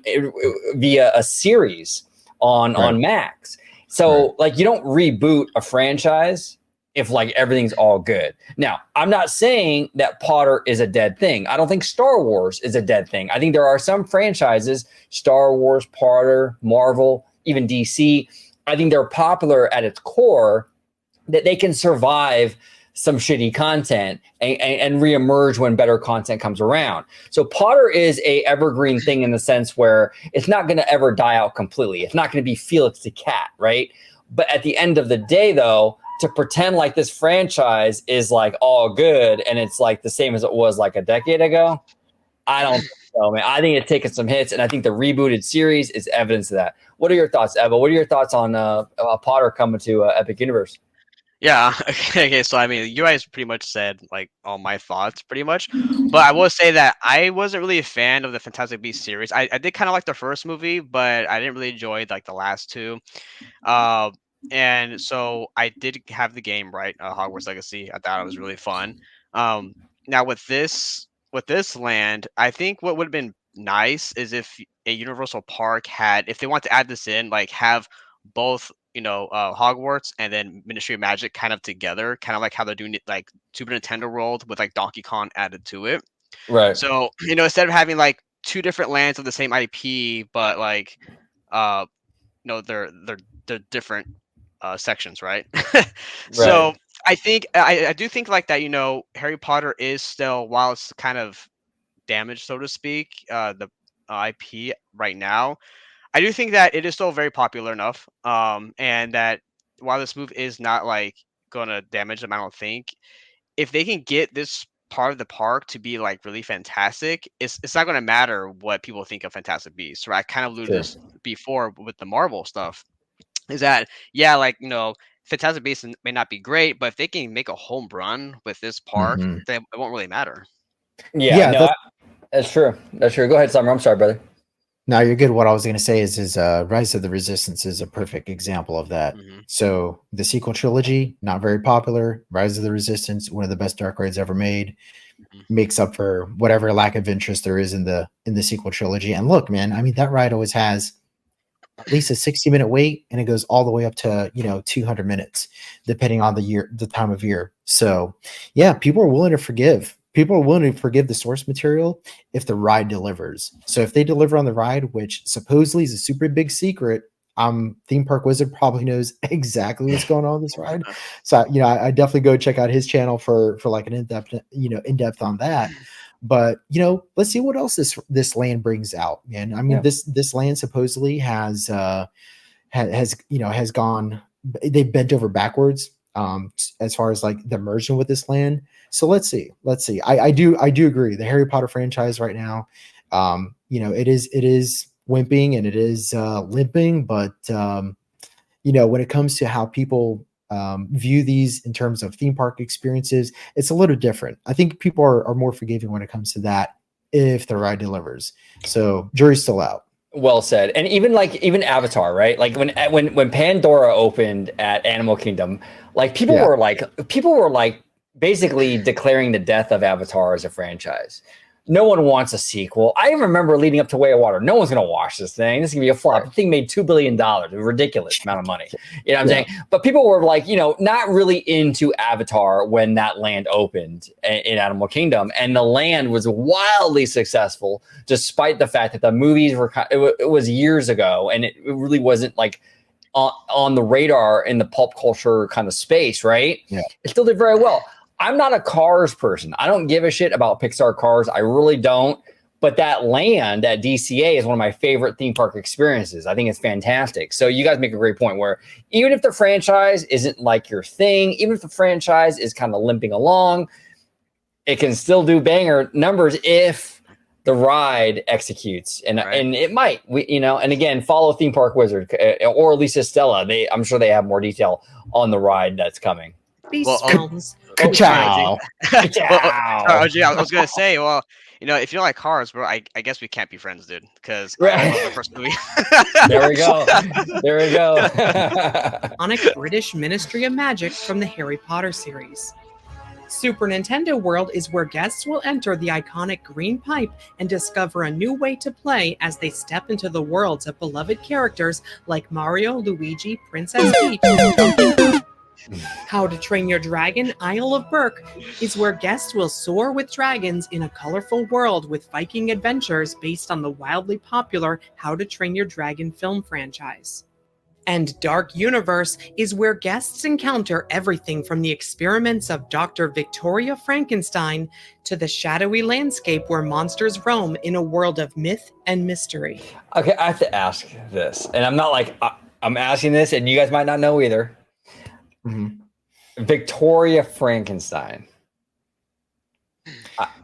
via a series on Max. So like, you don't reboot a franchise if like everything's all good. Now, I'm not saying that Potter is a dead thing. I don't think Star Wars is a dead thing. I think there are some franchises, Star Wars, Potter, Marvel, even DC, I think they're popular at its core, that they can survive some shitty content and reemerge when better content comes around. So Potter is a evergreen thing in the sense where it's not going to ever die out completely. It's not going to be Felix the Cat, right? But at the end of the day, though, to pretend like this franchise is like all good and it's like the same as it was like a decade ago, I don't think so, man. I think it's taken some hits, and I think the rebooted series is evidence of that. What are your thoughts, Ebba? What are your thoughts on Potter coming to Epic Universe? Yeah. Okay. So I mean, you guys pretty much said like all my thoughts, pretty much. But I will say that I wasn't really a fan of the Fantastic Beasts series. I did kind of like the first movie, but I didn't really enjoy like the last two. Uh, and so I did have the game, right, Hogwarts Legacy. I thought it was really fun. Um, Now with this land, I think what would have been nice is if a Universal Park had, if they want to add this in, like have both, Hogwarts and then Ministry of Magic kind of together, kind of like how they're doing it like Super Nintendo World with like Donkey Kong added to it. Right. So instead of having like two different lands of the same IP, but like uh they're different sections, right? So Right. I think I do think like that. Harry Potter is still, while it's kind of damaged, so to speak, the IP right now. I do think that it is still very popular enough, and that while this move is not like gonna damage them, I don't think, if they can get this part of the park to be like really fantastic, it's not gonna matter what people think of Fantastic Beasts. Right? I kind of alluded to Sure. this before with the Marvel stuff. Is that, yeah, like Fantastic Beasts may not be great, but if they can make a home run with this park, then it won't really matter. Yeah. Yeah, No, that's true. That's true. Go ahead, Summer. I'm sorry, brother. no, you're good. What I was going to say is Rise of the Resistance is a perfect example of that. Hmm. So the sequel trilogy, not very popular. Rise of the Resistance, one of the best dark rides ever made, makes up for whatever lack of interest there is in the sequel trilogy. And look, man, I mean that ride always has at least a 60-minute wait, and it goes all the way up to 200 minutes, depending on the time of year. So yeah, people are willing to forgive. People are willing to forgive the source material if the ride delivers. So if they deliver on the ride, which supposedly is a super big secret, Theme Park Wizard probably knows exactly what's going on with this ride. So I definitely go check out his channel for like an in-depth on that. But let's see what else this land brings out, man. I mean, this land supposedly has gone, they've bent over backwards as far as like the immersion with this land. So let's see. I do agree. The Harry Potter franchise right now, it is wimping and it is limping, but when it comes to how people view these in terms of theme park experiences, it's a little different. I think people are more forgiving when it comes to that if the ride delivers. So jury's still out. Well said. And even Avatar, right? Like when Pandora opened at Animal Kingdom, like people were like basically declaring the death of Avatar as a franchise. No one wants a sequel. I remember leading up to Way of Water. No one's going to watch this thing. This is going to be a flop. The thing made $2 billion. A ridiculous amount of money. You know what I'm saying? But people were like, not really into Avatar when that land opened in Animal Kingdom. And the land was wildly successful, despite the fact that the movies were, it was years ago. And it really wasn't like on the radar in the pulp culture kind of space, right? Yeah. It still did very well. I'm not a Cars person. I don't give a shit about Pixar Cars. I really don't. But that land at DCA is one of my favorite theme park experiences. I think it's fantastic. So you guys make a great point where even if the franchise isn't like your thing, even if the franchise is kind of limping along, it can still do banger numbers if the ride executes. And it might, and again, follow Theme Park Wizard or Lisa Stella. I'm sure they have more detail on the ride that's coming. Ka-chow. I was gonna say, well, if you don't like Cars, bro, I guess we can't be friends, dude. Because I love the first movie. There we go. Iconic British Ministry of Magic from the Harry Potter series. Super Nintendo World is where guests will enter the iconic green pipe and discover a new way to play as they step into the worlds of beloved characters like Mario, Luigi, Princess Peach, and Donkey Kong. How to Train Your Dragon Isle of Berk is where guests will soar with dragons in a colorful world with Viking adventures based on the wildly popular How to Train Your Dragon film franchise. And Dark Universe is where guests encounter everything from the experiments of Dr. Victoria Frankenstein to the shadowy landscape where monsters roam in a world of myth and mystery. Okay, I have to ask this, and I'm not like, I'm asking this, and you guys might not know either. Mm-hmm. Victoria Frankenstein.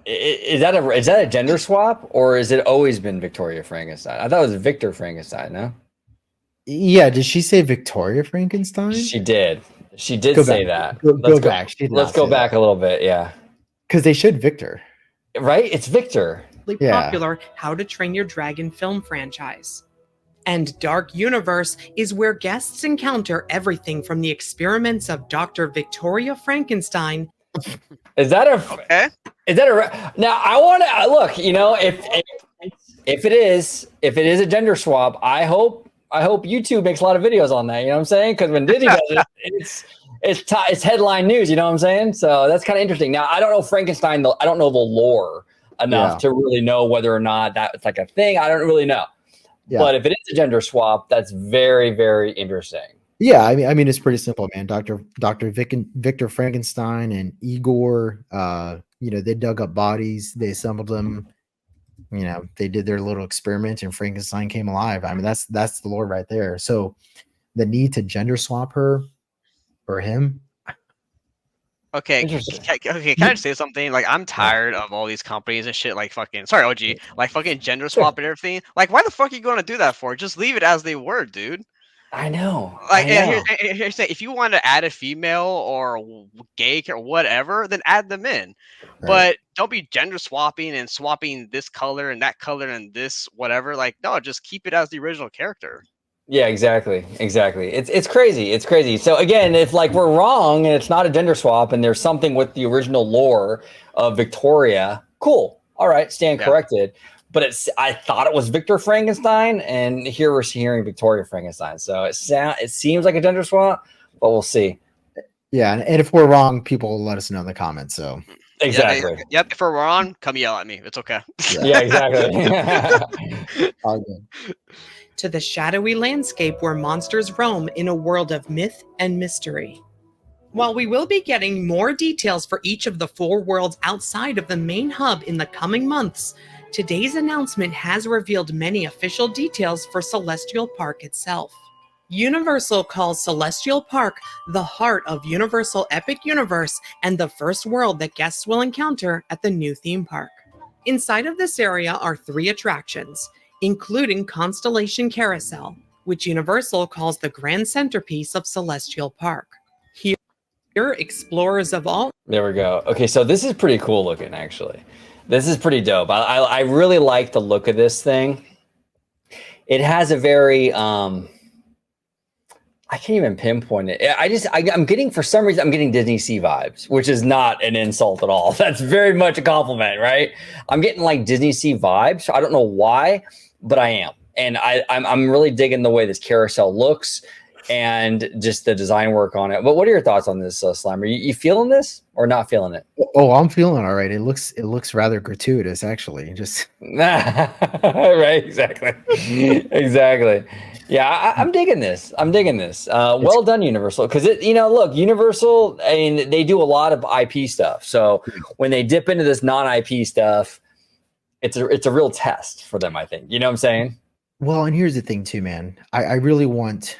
Is that a gender swap, or has it always been Victoria Frankenstein? I thought it was Victor Frankenstein. No. Yeah. Did she say Victoria Frankenstein? She did. She did say that. Go back. Let's go back a little bit. Yeah. Because they should Victor. Right. It's Victor. Popular How to Train Your Dragon film franchise. And Dark Universe is where guests encounter everything from the experiments of Dr. Victoria Frankenstein. Is that now I want to look, if it is a gender swap, I hope YouTube makes a lot of videos on that, you know what I'm saying? Because when Disney does it, it's headline news, you know what I'm saying? So that's kind of interesting. Now I don't know Frankenstein, I don't know the lore enough to really know whether or not that's like a thing. I don't really know. Yeah. But if it is a gender swap, that's very, very interesting. Yeah, I mean, it's pretty simple, man. Victor Frankenstein and Igor, they dug up bodies, they assembled them, they did their little experiment, and Frankenstein came alive. I mean, that's the lore right there. So the need to gender swap her or him. Okay, can I just say something? Like, I'm tired of all these companies and shit, like fucking, sorry, OG, like fucking gender swap and everything. Like, why the fuck are you going to do that for? Just leave it as they were, dude. I know. Like, here's the thing, if you want to add a female or gay or whatever, then add them in. Right. But don't be gender swapping and swapping this color and that color and this whatever. Like, no, just keep it as the original character. Yeah, exactly. It's crazy. So again, if like we're wrong and it's not a gender swap and there's something with the original lore of Victoria, cool. All right, stand corrected. But I thought it was Victor Frankenstein, and here we're hearing Victoria Frankenstein. So it seems like a gender swap, but we'll see. Yeah, and if we're wrong, people will let us know in the comments. So exactly. Yep. If we're wrong, come yell at me. It's okay. Yeah, exactly. All good. To the shadowy landscape where monsters roam in a world of myth and mystery. While we will be getting more details for each of the 4 worlds outside of the main hub in the coming months, today's announcement has revealed many official details for Celestial Park itself. Universal calls Celestial Park the heart of Universal Epic Universe and the first world that guests will encounter at the new theme park. Inside of this area are 3 attractions, including Constellation Carousel, which Universal calls the grand centerpiece of Celestial Park. Here, explorers of all... There we go. Okay, so this is pretty cool looking, actually. This is pretty dope. I really like the look of this thing. It has a very... I I can't even pinpoint it. I'm getting, for some reason, I'm getting Disney Sea vibes, which is not an insult at all. That's very much a compliment, right? I'm getting like Disney Sea vibes. I don't know why, but I am. And I'm really digging the way this carousel looks and just the design work on it. But what are your thoughts on this, Slimer? You feeling this or not feeling it? Oh, I'm feeling all right. It looks rather gratuitous, actually. Just right, exactly. Exactly. Yeah, I'm digging this. I'm digging this. Well done, Universal. Because look, Universal, I mean, they do a lot of IP stuff. So when they dip into this non-IP stuff, it's a real test for them, I think. You know what I'm saying? well, and here's the thing too, man. I really want.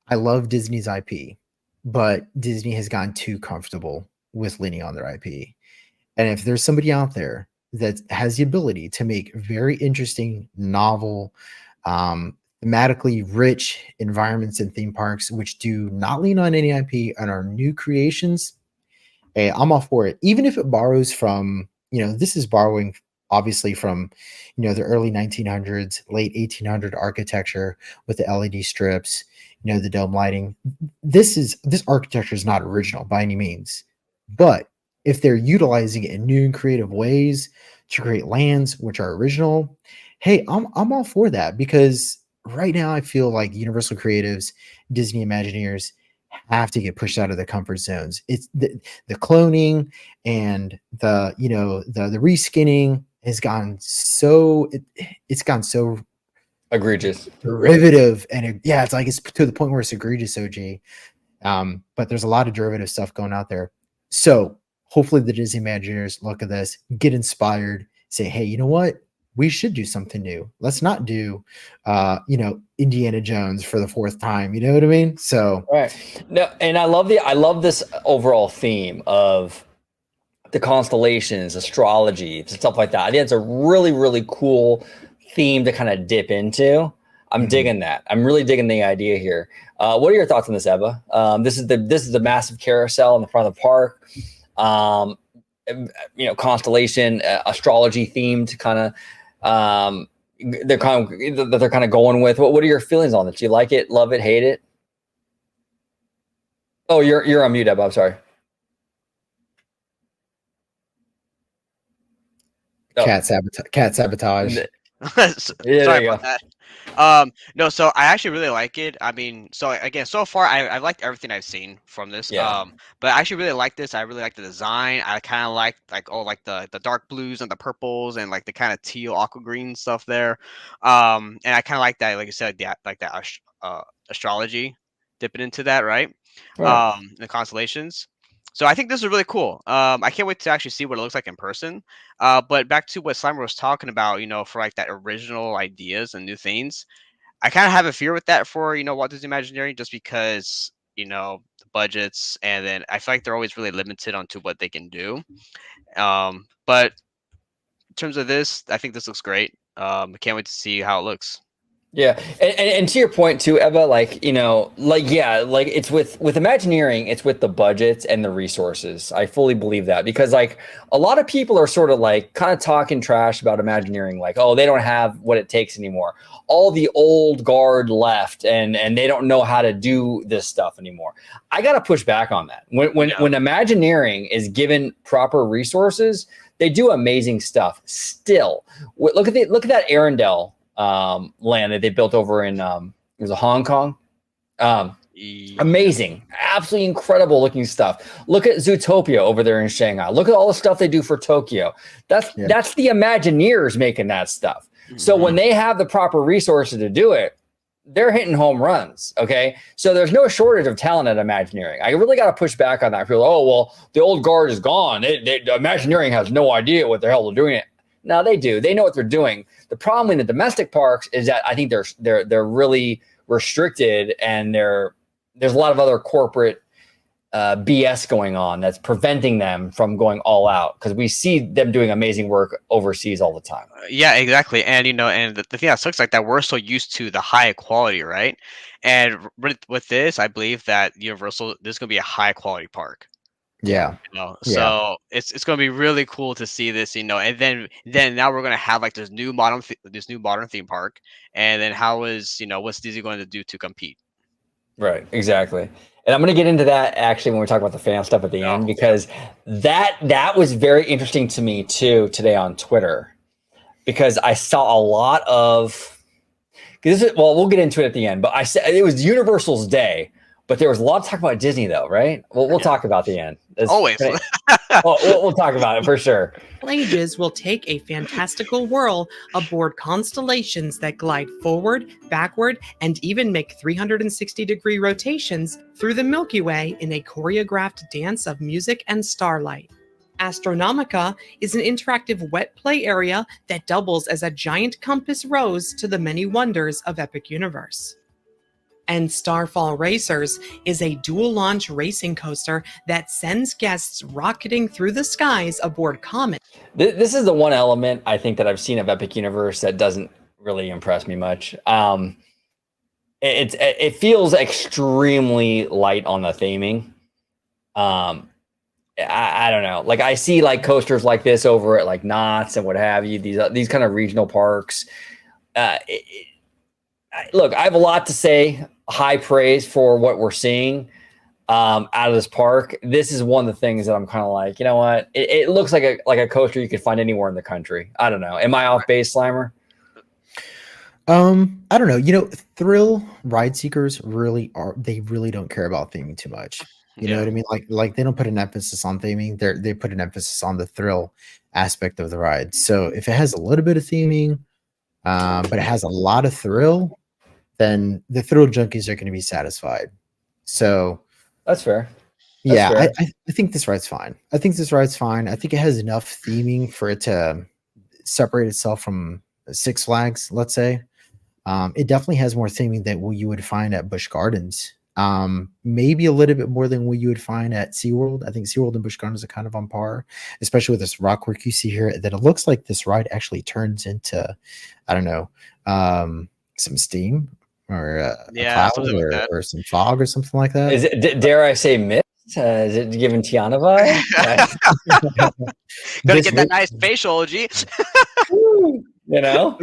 I love Disney's IP, but Disney has gotten too comfortable with leaning on their IP. And if there's somebody out there that has the ability to make very interesting, novel, thematically rich environments and theme parks, which do not lean on any IP and are new creations, hey, I'm all for it. Even if it borrows from, this is borrowing obviously from, the early 1900s, late 1800 architecture with the LED strips, the dome lighting. This architecture is not original by any means, but if they're utilizing it in new and creative ways to create lands which are original, hey, I'm all for that, because right now I feel like Universal Creatives, Disney Imagineers have to get pushed out of their comfort zones. It's the cloning and the reskinning has gone so it's gone so Egregious. derivative, and it's like it's to the point where it's egregious, OG. But there's a lot of derivative stuff going out there. So hopefully the Disney Imagineers look at this, get inspired, say, hey, you know what? We should do something new. Let's not do, Indiana Jones for the fourth time. You know what I mean? So right. No, and I love this overall theme of the constellations, astrology, stuff like that. I think it's a really, really cool theme to kind of dip into. I'm digging that. I'm really digging the idea here. What are your thoughts on this, Ebba? This is the massive carousel in the front of the park. Constellation, astrology themed kind of. They're kind of going with. What are your feelings on this? Do you like it? Love it? Hate it? Oh, you're on mute, Ebba. I'm sorry. Oh. Cat sabotage. Sorry about that. No, so I actually really like it. I mean, so again, so far I've liked everything I've seen from this. Yeah. But I actually really like this. I really like the design. I kind of like the dark blues and the purples and like the kind of teal aqua green stuff there. And I kind of like that, like I said, astrology, dipping into that, right? Right. The constellations. So I think this is really cool. I can't wait to actually see what it looks like in person. But back to what Slimer was talking about, for like that original ideas and new things. I kind of have a fear with that for, Walt Disney Imagineering, just because, the budgets, and then I feel like they're always really limited onto what they can do. But in terms of this, I think this looks great. I can't wait to see how it looks. Yeah, and to your point too, Eva, like it's with Imagineering, it's with the budgets and the resources. I fully believe that, because like a lot of people are sort of like kind of talking trash about Imagineering, like, oh, they don't have what it takes anymore. All the old guard left, and they don't know how to do this stuff anymore. I got to push back on that. When Imagineering is given proper resources, they do amazing stuff. Still, look at that Arendelle land that they built over in it was Hong Kong. Amazing, absolutely incredible looking stuff. Look at Zootopia over there in Shanghai. Look at all the stuff they do for Tokyo. That's the Imagineers making that stuff. So when they have the proper resources to do it, they're hitting home runs. Okay, so there's no shortage of talent at Imagineering. I really got to push back on that. People, oh well, the old guard is gone. Imagineering has no idea what the hell they're doing. No, they do. They know what they're doing. The problem in the domestic parks is that I think they're really restricted, and there's a lot of other corporate BS going on that's preventing them from going all out, because we see them doing amazing work overseas all the time. Yeah, exactly. And and the thing that sucks, like that, we're so used to the high quality, right? And with this, I believe that Universal, this is gonna be a high quality park. Yeah. So it's going to be really cool to see this, and then now we're going to have like this new modern theme park, and then how is what's Disney going to do to compete? Right, exactly. And I'm going to get into that actually when we talk about the fan stuff at the end, because that was very interesting to me too today on Twitter, because I saw a lot of, well, we'll get into it at the end, but I said it was Universal's day, but there was a lot of talk about Disney though, right? We'll talk about the end. Always. We'll talk about it for sure. Ages will take a fantastical whirl aboard constellations that glide forward, backward, and even make 360-degree rotations through the Milky Way in a choreographed dance of music and starlight. Astronomica is an interactive wet play area that doubles as a giant compass rose to the many wonders of Epic Universe. And Starfall Racers is a dual-launch racing coaster that sends guests rocketing through the skies aboard comets. This is the one element I think that I've seen of Epic Universe that doesn't really impress me much. It feels extremely light on the theming. I don't know. Like I see like coasters like this over at like Knott's and what have you. These kind of regional parks. Look, I have a lot to say. High praise for what we're seeing out of this park. This is one of the things that I'm kind of like, you know what? It looks like a coaster you could find anywhere in the country. I don't know. Am I off base, Slimer? I don't know. You know, thrill ride seekers really don't care about theming too much. You know what I mean? Like they don't put an emphasis on theming. They put an emphasis on the thrill aspect of the ride. So if it has a little bit of theming, but it has a lot of thrill, then the thrill junkies are going to be satisfied. So that's fair. I think this ride's fine. I think it has enough theming for it to separate itself from Six Flags, let's say. It definitely has more theming than what you would find at Busch Gardens. Maybe a little bit more than what you would find at SeaWorld. I think SeaWorld and Busch Gardens are kind of on par, especially with this rock work you see here. That it looks like this ride actually turns into, I don't know, some steam or a cloud or some fog or something like that. Is it? Dare I say mist? Is it giving Tiana vibe? Gotta get that nice facial, G. You know?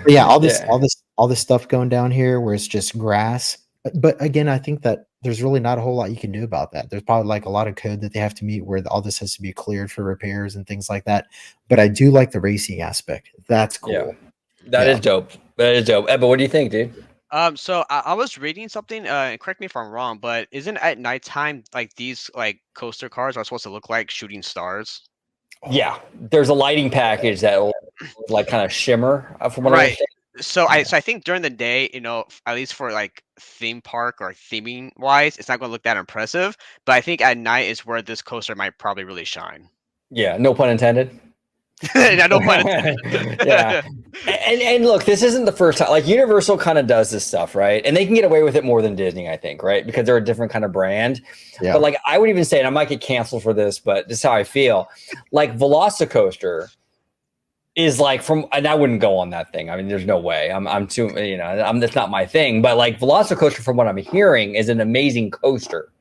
Yeah, all this stuff going down here where it's just grass. But again, I think that there's really not a whole lot you can do about that. There's probably like a lot of code that they have to meet where all this has to be cleared for repairs and things like that. But I do like the racing aspect. That's cool. Yeah. That is dope. Ebba, what do you think, dude? So I was reading something, correct me if I'm wrong, but isn't at nighttime like these like coaster cars are supposed to look like shooting stars? Yeah, there's a lighting package that will like kind of shimmer from what I understand. So I think during the day, you know, at least for like theme park or theming wise, it's not going to look that impressive. But I think at night is where this coaster might probably really shine. Yeah, no pun intended. Yeah, no pun intended. Yeah, and look, this isn't the first time. Like Universal kind of does this stuff, right? And they can get away with it more than Disney, I think, right? Because they're a different kind of brand. Yeah. But like, I would even say, and I might get canceled for this, but this is how I feel. Like Velocicoaster is like and I wouldn't go on that thing. I mean, there's no way. I'm too, that's not my thing. But like Velocicoaster, from what I'm hearing, is an amazing coaster.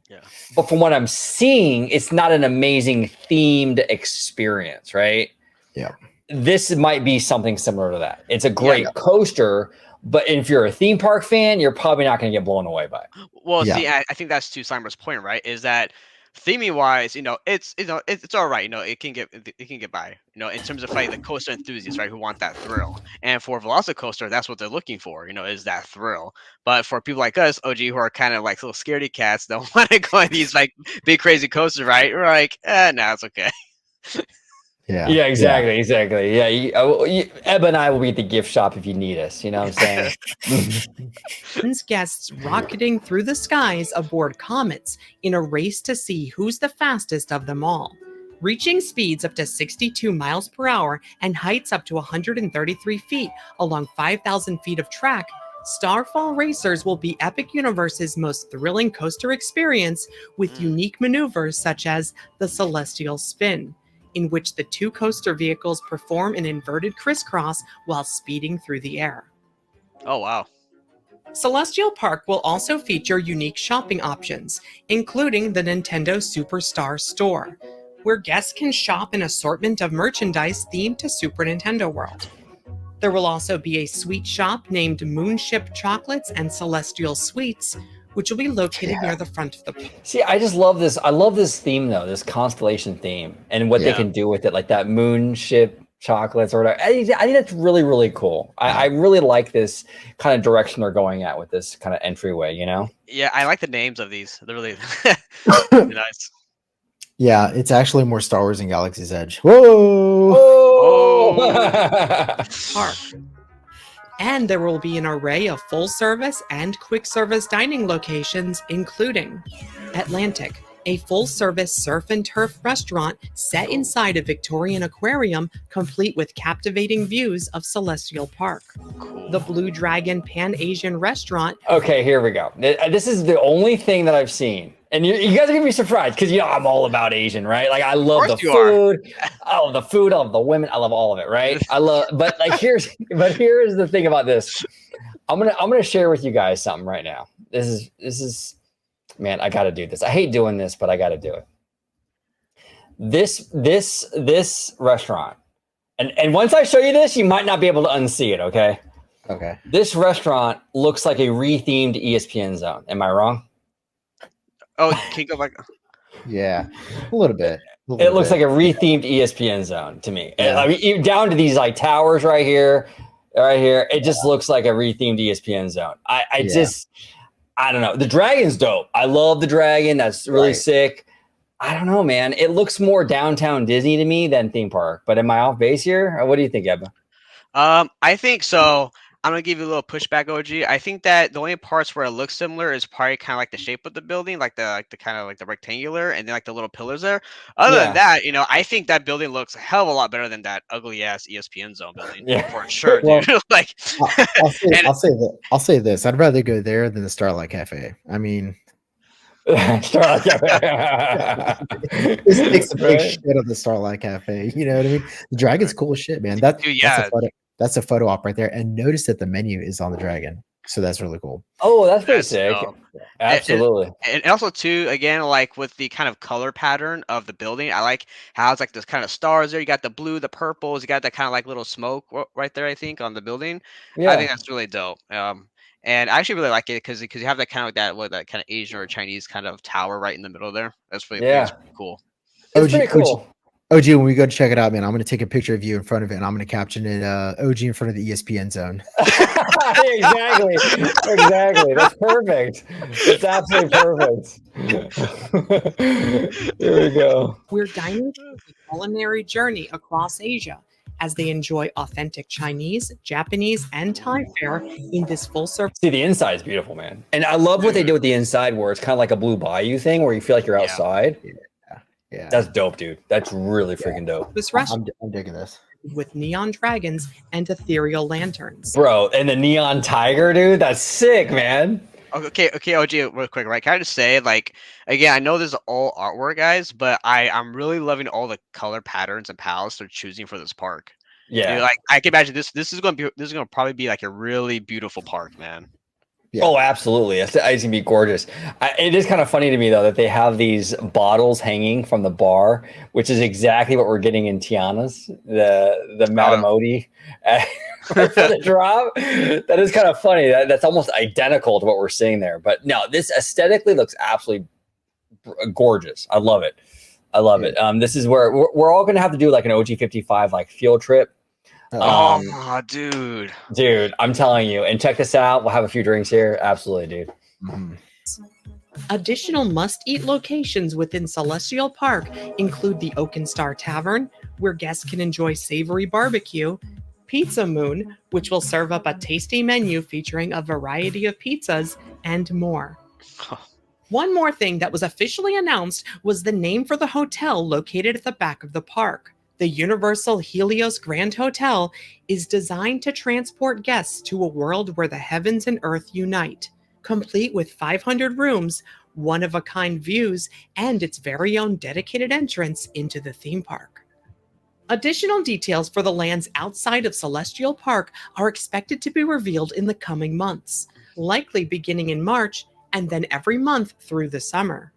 Yeah. But from what I'm seeing, it's not an amazing themed experience, right? Yeah. This might be something similar to that. It's a great coaster, but if you're a theme park fan, you're probably not going to get blown away by it. Well, see, I think that's to Slimer's point, right? Is that theming wise, it's all right. It can get by. In terms of like the coaster enthusiasts, right, who want that thrill. And for Velocicoaster, that's what they're looking for. Is that thrill. But for people like us, OG, who are kind of like little scaredy cats, don't want to go on these like big crazy coasters, right? We're like, no, it's okay. Yeah, exactly. Yeah, Ebba and I will be at the gift shop if you need us. You know what I'm saying? Guests rocketing through the skies aboard comets in a race to see who's the fastest of them all. Reaching speeds up to 62 miles per hour and heights up to 133 feet along 5,000 feet of track, Starfall Racers will be Epic Universe's most thrilling coaster experience with unique maneuvers such as the Celestial Spin, in which the two coaster vehicles perform an inverted crisscross while speeding through the air. Oh, wow. Celestial Park will also feature unique shopping options, including the Nintendo Superstar Store, where guests can shop an assortment of merchandise themed to Super Nintendo World. There will also be a sweet shop named Moonship Chocolates and Celestial Sweets, which will be located near the front of the park. See, I just love this. I love this theme though, this constellation theme, and what they Yeah. can do with it, like that moonship chocolates or whatever. I think that's really, really cool. I really like this kind of direction they're going at with this kind of entryway, you know? Yeah, I like the names of these. They're really, really nice. Yeah, it's actually more Star Wars and Galaxy's Edge. Whoa! Oh! Park. And there will be an array of full service and quick service dining locations, including Atlantic, a full service surf and turf restaurant set inside a Victorian aquarium, complete with captivating views of Celestial Park. Cool. The Blue Dragon Pan Asian restaurant. Okay, here we go. This is the only thing that I've seen. And you guys are gonna be surprised because I'm all about Asian, right? Like I love the food. I love the food. I love the women. I love all of it, right? But here's the thing about this. I'm gonna share with you guys something right now. This is man, I gotta do this. I hate doing this, but I gotta do it. This restaurant, and once I show you this, you might not be able to unsee it. Okay. Okay. This restaurant looks like a rethemed ESPN zone. Am I wrong? Oh, can you go back? Yeah, a little bit. It looks like a rethemed ESPN zone to me. Yeah. I mean, even down to these like towers right here. It just looks like a rethemed ESPN zone. I don't know. The dragon's dope. I love the dragon. That's really sick. I don't know, man. It looks more downtown Disney to me than theme park. But am I off base here? Or what do you think, Ebba? I think so. I'm gonna give you a little pushback, OG. I think that the only parts where it looks similar is probably kind of like the shape of the building, like the kind of like the rectangular, and then like the little pillars there. Other than that, I think that building looks a hell of a lot better than that ugly ass ESPN zone building. Yeah. For sure, Well, dude. Like, I'll say this. I'd rather go there than the Starlight Cafe. I mean, Starlight this takes a big shit of the Starlight Cafe. You know what I mean? The dragon's cool as shit, man. That's a photo op right there. And notice that the menu is on the dragon. So that's really cool. Oh, that's pretty sick. Absolutely. And also too, again, like with the kind of color pattern of the building, I like how it's like this kind of stars there. You got the blue, the purples, you got that kind of like little smoke right there, I think, on the building. Yeah. I think that's really dope. And I actually really like it because you have that kind of that kind of Asian or Chinese kind of tower right in the middle there. That's really cool. It's pretty cool. OG, when we go to check it out, man, I'm going to take a picture of you in front of it, and I'm going to caption it OG in front of the ESPN zone. Exactly. That's perfect. It's absolutely perfect. Here we go. We're dining through a culinary journey across Asia as they enjoy authentic Chinese, Japanese, and Thai fare in this full service. See, the inside is beautiful, man. And I love what they did with the inside where it's kind of like a Blue Bayou thing where you feel like you're outside. Yeah. That's dope, dude. That's really freaking dope. This restaurant I'm digging this. with neon dragons and ethereal lanterns. Bro, and the neon tiger, dude, that's sick, man. Okay, OG, real quick, right? Can I just say, like, again, I know this is all artwork, guys, but I'm really loving all the color patterns and palettes they're choosing for this park. Yeah. Dude, like, I can imagine this is gonna probably be like a really beautiful park, man. Yeah. Oh, absolutely. It's gonna be gorgeous. It is kind of funny to me though that they have these bottles hanging from the bar, which is exactly what we're getting in Tiana's, the Matamoti for the drop. That is kind of funny. That's almost identical to what we're seeing there. But no, this aesthetically looks absolutely gorgeous. I love it. This is where we're all gonna have to do like an OG55 like field trip. Dude, I'm telling you. And check this out. We'll have a few drinks here. Absolutely, dude. Mm-hmm. Additional must-eat locations within Celestial Park include the Oaken Star Tavern, where guests can enjoy savory barbecue, Pizza Moon, which will serve up a tasty menu featuring a variety of pizzas, and more. One more thing that was officially announced was the name for the hotel located at the back of the park. The Universal Helios Grand Hotel is designed to transport guests to a world where the heavens and earth unite, complete with 500 rooms, one-of-a-kind views, and its very own dedicated entrance into the theme park. Additional details for the lands outside of Celestial Park are expected to be revealed in the coming months, likely beginning in March and then every month through the summer.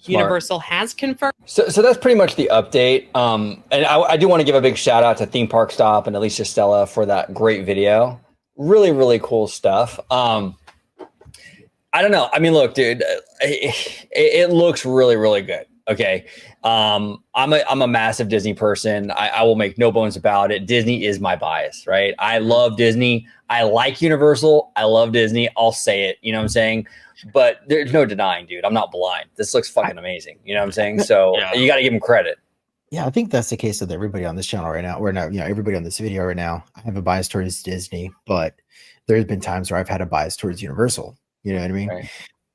Universal has confirmed. So that's pretty much the update. And I do want to give a big shout out to Theme Park Stop and Alicia Stella for that great video. Really, really cool stuff. I don't know. I mean, look, dude, it looks really, really good. Okay. I'm a massive Disney person. I will make no bones about it. Disney is my bias, right? I love Disney. I like Universal. I love Disney. I'll say it. You know what I'm saying? But there's no denying, dude. I'm not blind. This looks fucking amazing. You know what I'm saying? So you got to give him credit. Yeah, I think that's the case with everybody on this channel right now. Or now, everybody on this video right now. I have a bias towards Disney, but there's been times where I've had a bias towards Universal. You know what I mean? Right.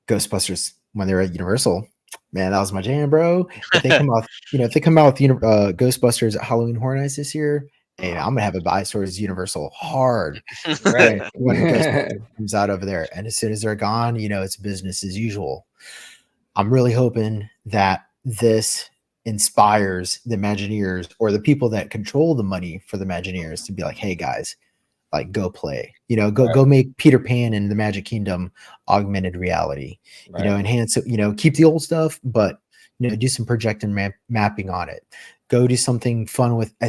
Ghostbusters, when they were at Universal, man, that was my jam, bro. If they come out, if they come out with Ghostbusters at Halloween Horror Nights this year, hey, I'm gonna have a bias towards Universal hard. Right. When Ghostbusters comes out over there, and as soon as they're gone, it's business as usual. I'm really hoping that this inspires the Imagineers or the people that control the money for the Imagineers to be like, hey guys, like go play, go make Peter Pan and the Magic Kingdom augmented reality, enhance it, keep the old stuff, but do some projecting mapping on it. Go do something fun with the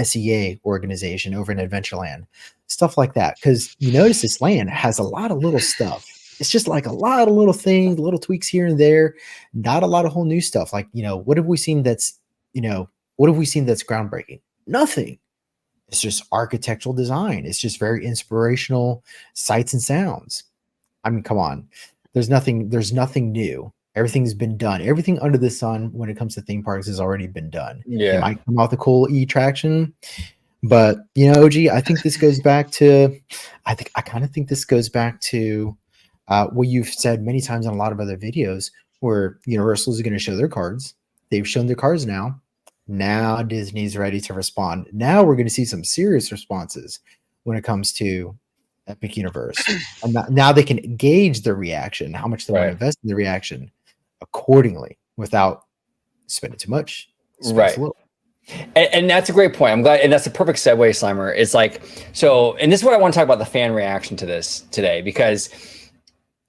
SEA organization over in Adventureland, stuff like that. Because you notice this land has a lot of little stuff. It's just like a lot of little things, little tweaks here and there, not a lot of whole new stuff. Like, what have we seen that's groundbreaking? Nothing. It's just architectural design. It's just very inspirational sights and sounds. I mean, come on. There's nothing new. Everything's been done. Everything under the sun when it comes to theme parks has already been done. Yeah. It might come out the cool attraction, but OG, I think this goes back to what you've said many times on a lot of other videos where Universal is going to show their cards. They've shown their cards now. Now Disney's ready to respond. Now we're going to see some serious responses when it comes to Epic Universe. And now they can gauge their reaction, how much they want to invest in the reaction accordingly without spending too much. Right. And that's a great point. I'm glad. And that's a perfect segue, Slimer. It's like, so, and this is what I want to talk about the fan reaction to this today, because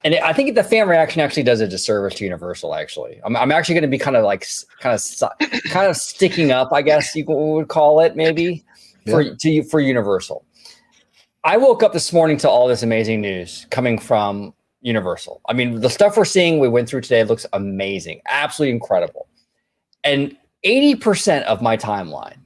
and I think the fan reaction actually does a disservice to Universal. Actually, I'm actually going to be kind of sticking up, I guess you would call it, maybe for Universal. I woke up this morning to all this amazing news coming from Universal. I mean, the stuff we're seeing, we went through today, looks amazing, absolutely incredible. And 80% of my timeline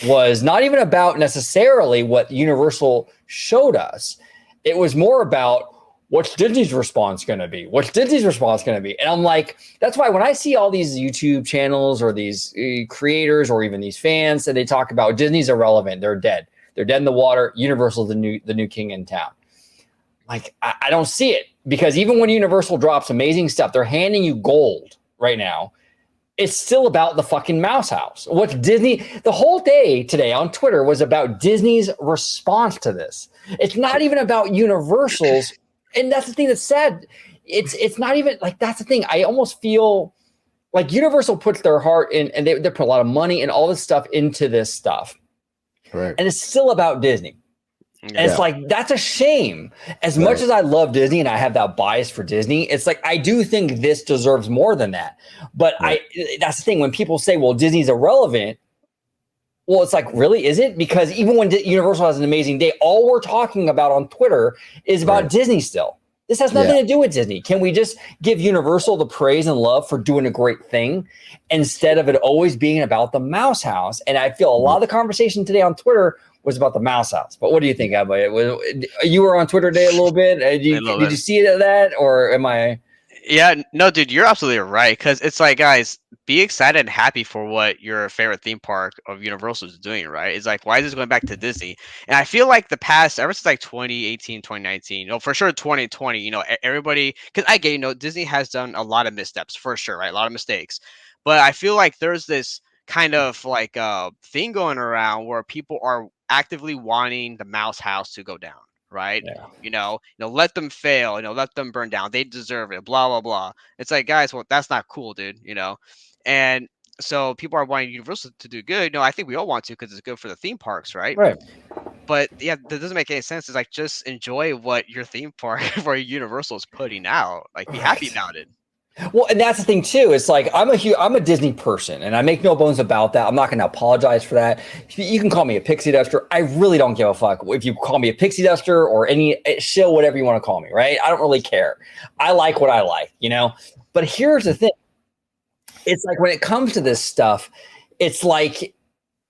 was not even about necessarily what Universal showed us. It was more about, what's Disney's response going to be? What's Disney's response going to be? And I'm like, that's why when I see all these YouTube channels or these creators or even these fans and they talk about Disney's irrelevant, they're dead. They're dead in the water. Universal's the new king in town. Like, I don't see it, because even when Universal drops amazing stuff, they're handing you gold right now. It's still about the fucking Mouse House. What's Disney? The whole day today on Twitter was about Disney's response to this. It's not even about Universal's. And that's the thing that's sad. It's not even like, that's the thing. I almost feel like Universal puts their heart in, and they put a lot of money and all this stuff into this stuff. Right. And it's still about Disney. And it's like, that's a shame. As much as I love Disney and I have that bias for Disney, it's like, I do think this deserves more than that. But that's the thing. When people say, well, Disney's irrelevant, well, it's like, really, is it? Because even when Universal has an amazing day, all we're talking about on Twitter is about Disney still. This has nothing to do with Disney. Can we just give Universal the praise and love for doing a great thing instead of it always being about the Mouse House? And I feel a lot of the conversation today on Twitter was about the Mouse House. But what do you think, Ebba? You were on Twitter today a little bit. Did you see that, or am I? Yeah, no, dude, you're absolutely right. Because it's like, guys, be excited and happy for what your favorite theme park of Universal is doing, right? It's like, why is this going back to Disney? And I feel like the past, ever since like 2018, 2019, for sure 2020, everybody, because I get, Disney has done a lot of missteps, for sure, right? A lot of mistakes. But I feel like there's this kind of like thing going around where people are actively wanting the Mouse House to go down. Right. Yeah. Let them fail, let them burn down. They deserve it. Blah, blah, blah. It's like, guys, well, that's not cool, dude. And so people are wanting Universal to do good. I think we all want to, because it's good for the theme parks. Right. But yeah, that doesn't make any sense. It's like, just enjoy what your theme park for Universal is putting out. Like, be happy about it. Well, and that's the thing too. It's like I'm a Disney person, and I make no bones about that. I'm not going to apologize for that. You can call me a pixie duster. I really don't give a fuck if you call me a pixie duster or any shill, whatever you want to call me. Right? I don't really care. I like what I like, you know. But here's the thing. It's like when it comes to this stuff, it's like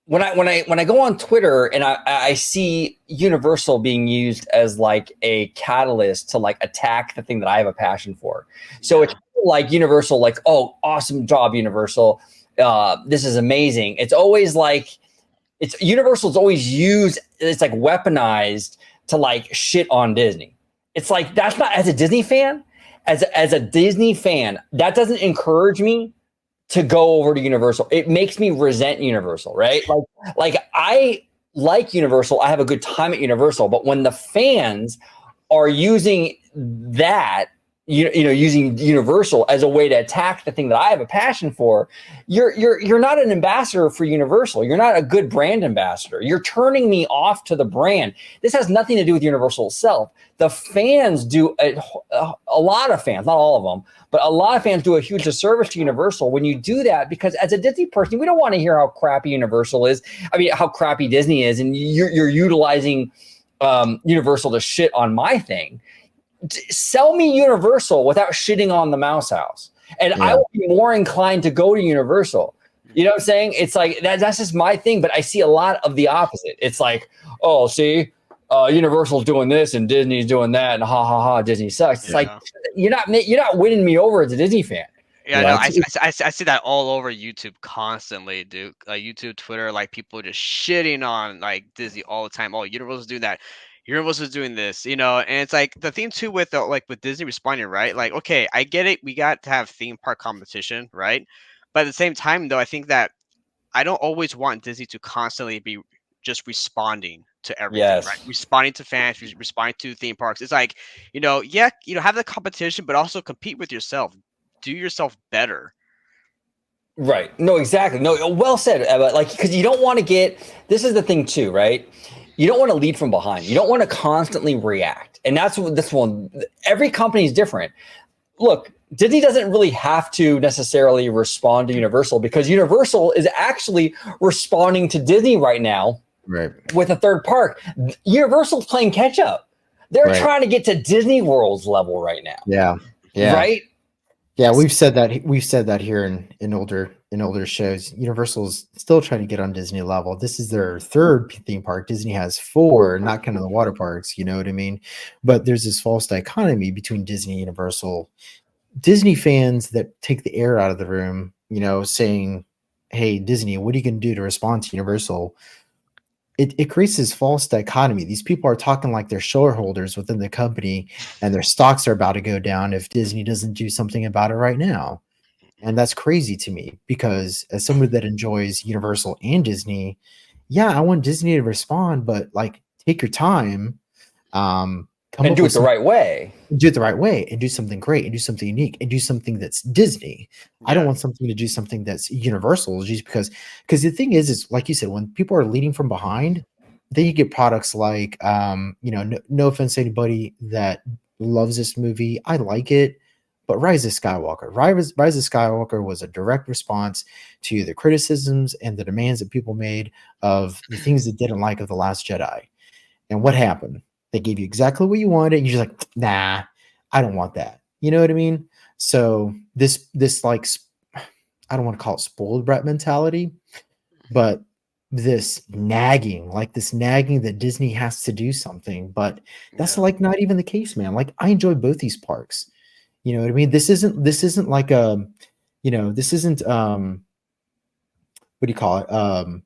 when I go on Twitter and I see Universal being used as like a catalyst to like attack the thing that I have a passion for. So it's like Universal, like, oh, awesome job, Universal. This is amazing. It's always like Universal's always used, it's like weaponized to like shit on Disney. It's like that's not, as a Disney fan, as a Disney fan, that doesn't encourage me to go over to Universal. It makes me resent Universal, right? Like I like Universal. I have a good time at Universal, but when the fans are using that, using Universal as a way to attack the thing that I have a passion for, you're not an ambassador for Universal. You're not a good brand ambassador. You're turning me off to the brand. This has nothing to do with Universal itself. The fans do a lot of fans, not all of them, but a lot of fans do a huge disservice to Universal when you do that, because as a Disney person, we don't want to hear how crappy Universal is. I mean, how crappy Disney is, and you're utilizing Universal to shit on my thing. Sell me Universal without shitting on the Mouse House, and I will be more inclined to go to Universal. You know what I'm saying? It's like that's just my thing, but I see a lot of the opposite. It's like, oh, see, Universal's doing this and Disney's doing that, and ha ha ha, Disney sucks. It's like you're not winning me over as a Disney fan. Yeah, no, I see that all over YouTube constantly, dude. YouTube, Twitter, like people just shitting on like Disney all the time. Oh, Universal's doing that. Universal's doing this, and it's like the theme too with with Disney responding, right? Like, okay, I get it. We got to have theme park competition, right? But at the same time, though, I think that I don't always want Disney to constantly be just responding to everything, right? Responding to fans, responding to theme parks. It's like, have the competition, but also compete with yourself. Do yourself better. Right. No, exactly. No, well said, Ebba. Like, because you don't want to get, this is the thing too, right? You don't want to lead from behind. You don't want to constantly react. And that's what this one, every company is different. Look, Disney doesn't really have to necessarily respond to Universal, because Universal is actually responding to Disney right now, right, with a third park. Universal's playing catch up. They're trying to get to Disney World's level right now. Yeah. Yeah. Right? Yeah, we've said that here in older shows. Universal's still trying to get on Disney level. This is their third theme park. Disney has 4, not kind of the water parks, you know what I mean? But there's this false dichotomy between Disney and Universal. Disney fans that take the air out of the room, saying, "Hey, Disney, what are you going to do to respond to Universal?" It creates this false dichotomy. These people are talking like they're shareholders within the company, and their stocks are about to go down if Disney doesn't do something about it right now. And that's crazy to me, because as somebody that enjoys Universal and Disney, yeah, I want Disney to respond, but like take your time, and do it the right way. Do it the right way, and do something great, and do something unique, and do something that's Disney. Yeah. I don't want something to do something that's Universal, just because the thing is like you said, when people are leading from behind, then you get products like, no offense to anybody that loves this movie, I like it, but Rise of Skywalker. Rise of Skywalker was a direct response to the criticisms and the demands that people made of the things they didn't like of The Last Jedi. And what happened? They gave you exactly what you wanted, and you're just like, nah, I don't want that. You know what I mean? So this like, I don't want to call it spoiled brat mentality, but this nagging that Disney has to do something, but that's like not even the case, man. Like, I enjoy both these parks. You know what I mean? This isn't like a, this isn't what do you call it?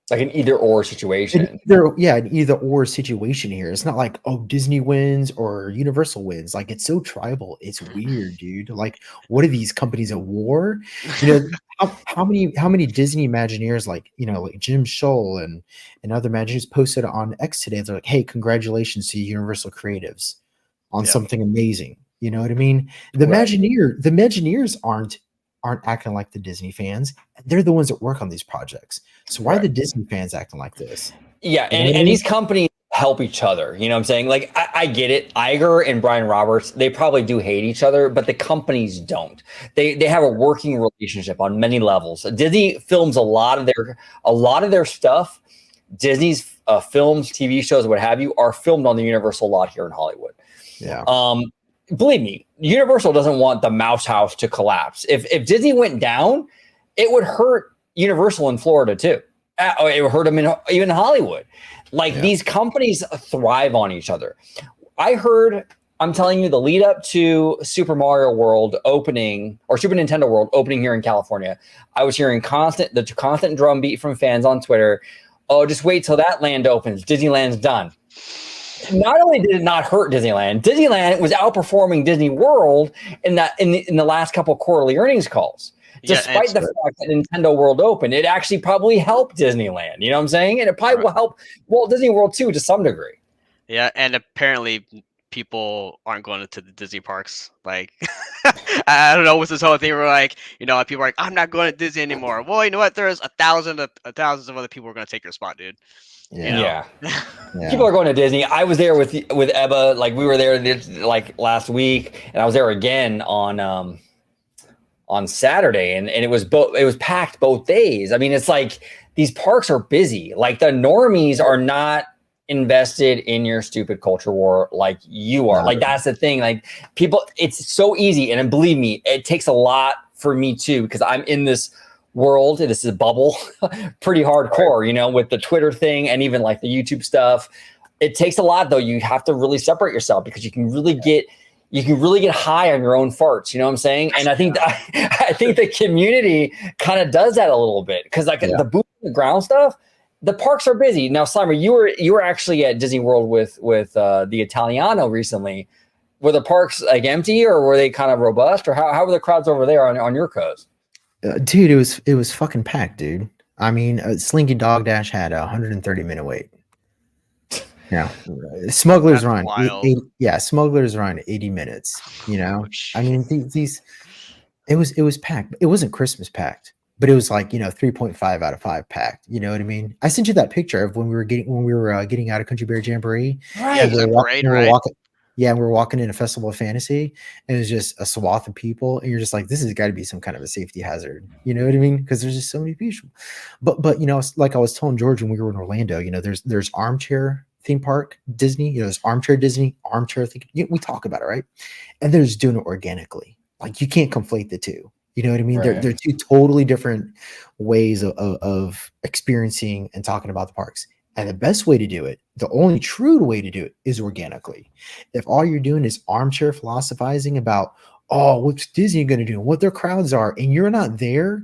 Like an either or situation. An either or situation here. It's not like, oh, Disney wins or Universal wins. Like, it's so tribal. It's weird, dude. Like, what are these companies at war? How many Disney Imagineers, like Jim Scholl and other Imagineers posted on X today? They're like, hey, congratulations to Universal Creatives on something amazing. You know what I mean? The Imagineers aren't acting like the Disney fans. They're the ones that work on these projects. So why are the Disney fans acting like this? Yeah, and these companies help each other. You know what I'm saying? Like, I get it. Iger and Brian Roberts, they probably do hate each other, but the companies don't. They have a working relationship on many levels. Disney films a lot of their stuff. Disney's films, TV shows, what have you, are filmed on the Universal lot here in Hollywood. Yeah. Believe me, Universal doesn't want the Mouse House to collapse. If Disney went down, it would hurt Universal in Florida too. It would hurt them even in Hollywood. Like, these companies thrive on each other. I'm telling you, the lead up to Super Mario World opening, or Super Nintendo World opening here in California, I was hearing the constant drumbeat from fans on Twitter. Oh, just wait till that land opens. Disneyland's done. Not only did it not hurt Disneyland was outperforming Disney World in the last couple of quarterly earnings calls. Despite the fact that Nintendo World opened, it actually probably helped Disneyland. You know what I'm saying? And it probably will help Walt Disney World too, to some degree. Yeah, and apparently people aren't going to the Disney parks. Like, I don't know what's this whole thing where, like, people are like, I'm not going to Disney anymore. Well, you know what? There's thousands of other people who are going to take your spot, dude. Yeah. People are going to Disney. I was there with Ebba. Like, we were there like last week, and I was there again on Saturday, and it was packed both days. I mean, it's like these parks are busy. Like, the normies are not invested in your stupid culture war like you are. Like, that's the thing. Like, people, it's so easy, and believe me, it takes a lot for me too, because I'm in this world. This is a bubble, pretty hardcore, with the Twitter thing and even like the YouTube stuff. It takes a lot, though. You have to really separate yourself, because you can really get high on your own farts. You know what I'm saying? And I think the community kind of does that a little bit, because like the boot on the ground stuff, the parks are busy. Now, Slimer, you were actually at Disney World with the Italiano recently. Were the parks like empty, or were they kind of robust, or how were the crowds over there on your coast? Dude, it was fucking packed, dude. I mean, Slinky Dog Dash had a 130-minute wait. Yeah, Smugglers Run. Smugglers Run 80 minutes. I mean, these. It was packed. It wasn't Christmas packed, but it was like 3.5 out of 5 packed. You know what I mean? I sent you that picture of when we were getting out of Country Bear Jamboree. Right. We were walking in a Festival of Fantasy, and it was just a swath of people, and you're just like, this has got to be some kind of a safety hazard. You know what I mean? Because there's just so many people. But like I was telling George when we were in Orlando, there's armchair theme park Disney, there's armchair Disney, armchair thing. We talk about it, right? And they're just doing it organically. Like, you can't conflate the two. You know what I mean? Right. They're two totally different ways of experiencing and talking about the parks. And the best way to do it, the only true way to do it, is organically. If all you're doing is armchair philosophizing about, what's Disney going to do, what their crowds are, and you're not there,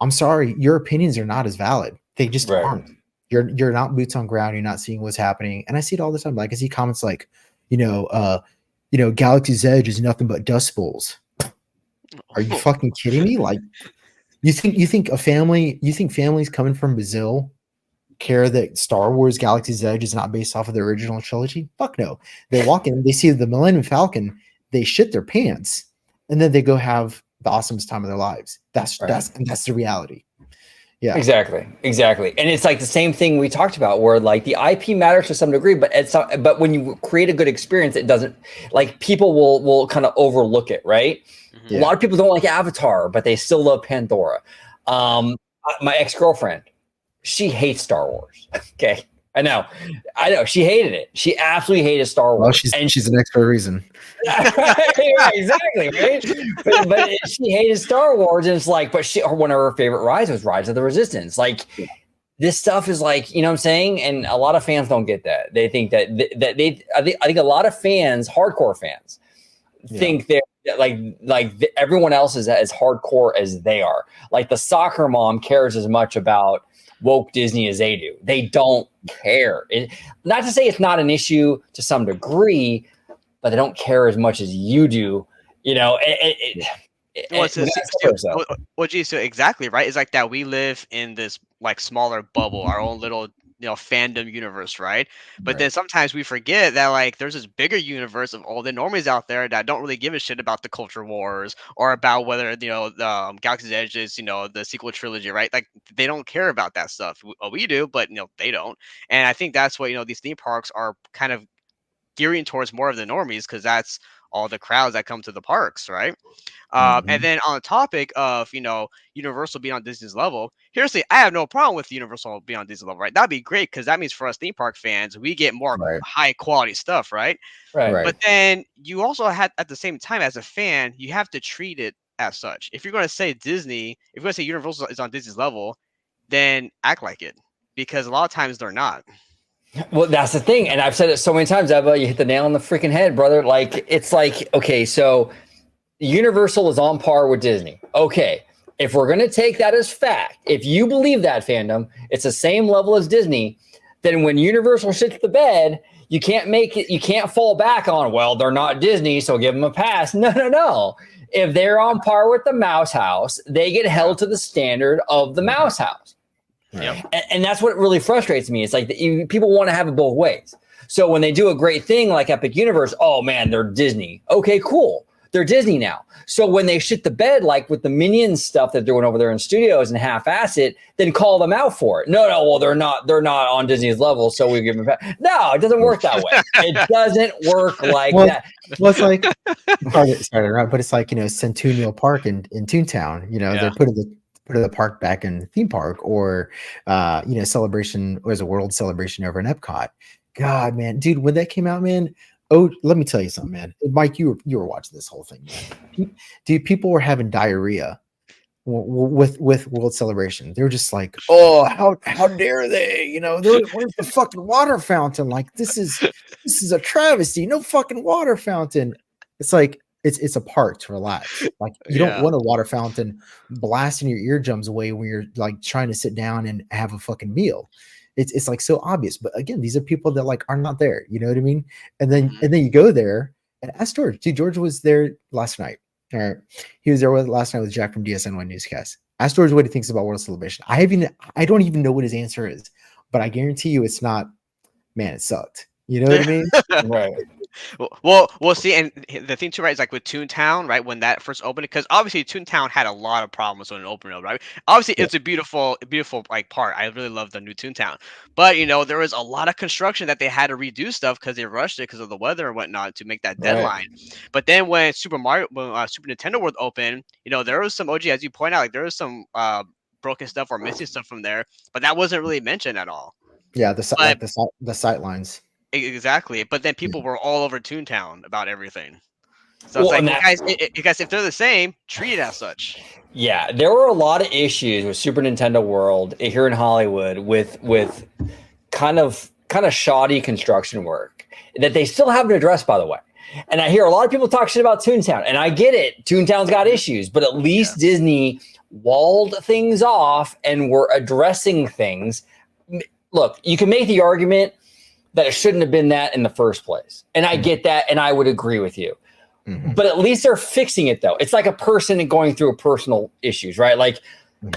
I'm sorry, your opinions are not as valid. They just aren't. You're not boots on ground. You're not seeing what's happening. And I see it all the time. Like, I see comments like, Galaxy's Edge is nothing but dust bowls. Are you fucking kidding me? Like, you think families coming from Brazil care that Star Wars Galaxy's Edge is not based off of the original trilogy? Fuck no. They walk in, they see the Millennium Falcon, they shit their pants, and then they go have the awesomest time of their lives. That's the reality. Yeah, exactly. And it's like the same thing we talked about, where like the IP matters to some degree, but when you create a good experience, it doesn't, like, people will kind of overlook it, right? Mm-hmm. A lot of people don't like Avatar, but they still love Pandora. My ex-girlfriend, she hates Star Wars. Okay. I know. She hated it. She absolutely hated Star Wars. Well, she's an extra reason. Yeah, exactly. Right. But she hated Star Wars, and it's like, but one of her favorite rides was Rise of the Resistance. Like, this stuff is like, you know what I'm saying? And a lot of fans don't get that. They think that I think a lot of fans, hardcore fans, think they're like everyone else is as hardcore as they are. Like, the soccer mom cares as much about woke Disney as they do. They don't care. Not to say it's not an issue to some degree, but they don't care as much as you do. So exactly right. It's like that we live in this like smaller bubble, our own little fandom universe, right? But Right. then sometimes we forget that like there's this bigger universe of all the normies out there that don't really give a shit about the culture wars or about whether the Galaxy's Edge is the sequel trilogy, right? Like they don't care about that stuff. We do, but they don't. And I think that's what these theme parks are kind of gearing towards more of the normies because that's all the crowds that come to the parks, right? And then on the topic of Universal being on Disney's level, here's the I have no problem with Universal being on Disney level, right? That'd be great because that means for us theme park fans, we get more Right. high quality stuff, right? Right. But then you also had at the same time as a fan, you have to treat it as such. If you're going to say Disney, if you're going to say Universal is on Disney's level, then act like it because a lot of times they're not. Well, that's the thing, and I've said it so many times, Ebba. You hit the nail on the freaking head, brother. Like it's like, okay, so Universal is on par with Disney. Okay, if we're gonna take that as fact, if you believe that, fandom, it's the same level as Disney, then when Universal shits the bed, you can't make it. You can't fall back on, well, they're not Disney, so give them a pass. No. If they're on par with the Mouse House, they get held to the standard of the Mouse House. Yep. And that's what really frustrates me. It's like people want to have it both ways. So when they do a great thing like Epic Universe, oh man, they're Disney. Okay, cool. They're Disney now. So when they shit the bed, like with the Minions stuff they're doing over there in studios and half-ass it, then call them out for it. No, well, they're not on Disney's level, so we give them a pass. No, it doesn't work that way. It doesn't work like that. Well, it's like sorry, but it's like Centennial Park in Toontown. They're putting the park back in the theme park, or Celebration was a World Celebration over in Epcot. God, man, dude, when that came out, man. Oh, let me tell you something, man. Mike, you were watching this whole thing, man. Dude, people were having diarrhea with World Celebration. They were just like, oh, how dare they? Where's the fucking water fountain? Like this is a travesty. No fucking water fountain. It's like it's a park to relax. Like you don't want a water fountain blasting your eardrums away when you're like trying to sit down and have a fucking meal. It's like so obvious, but again, these are people that like are not there. You know what I mean? And then you go there and ask George. Dude, George was there last night. All right, he was there last night with Jack from DSN1 Newscast. Ask George what he thinks about World Celebration. I don't even know what his answer is, but I guarantee you, it's not. Man, it sucked. You know what I mean? Right. Well, we'll see. And the thing too, right, is like with Toontown, right, when that first opened, because obviously Toontown had a lot of problems when it opened, right? Obviously, it's a beautiful like part. I really love the new Toontown, but there was a lot of construction that they had to redo stuff because they rushed it because of the weather and whatnot to make that deadline. But then when Super Nintendo World opened, there was some OG, as you point out, like there was some broken stuff or missing stuff from there, but that wasn't really mentioned at all. Yeah, the sight lines. Exactly, but then people were all over Toontown about everything. So it's like, guys, if they're the same, treat it as such. Yeah, there were a lot of issues with Super Nintendo World here in Hollywood with kind of shoddy construction work that they still haven't addressed, by the way. And I hear a lot of people talk shit about Toontown, and I get it. Toontown's got issues, but at least Disney walled things off and were addressing things. Look, you can make the argument that it shouldn't have been that in the first place. And I get that, and I would agree with you. But at least they're fixing it, though. It's like a person going through personal issues, right? Like,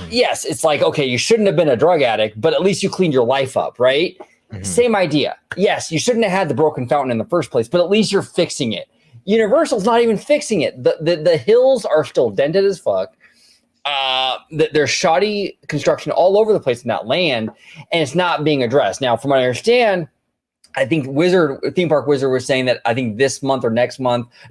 yes, it's like, okay, you shouldn't have been a drug addict, but at least you cleaned your life up, right? Same idea. Yes, you shouldn't have had the broken fountain in the first place, but at least you're fixing it. Universal's not even fixing it. The hills are still dented as fuck. There's shoddy construction all over the place in that land, and it's not being addressed. Now, from what I understand, I think Theme Park Wizard was saying that I think next month,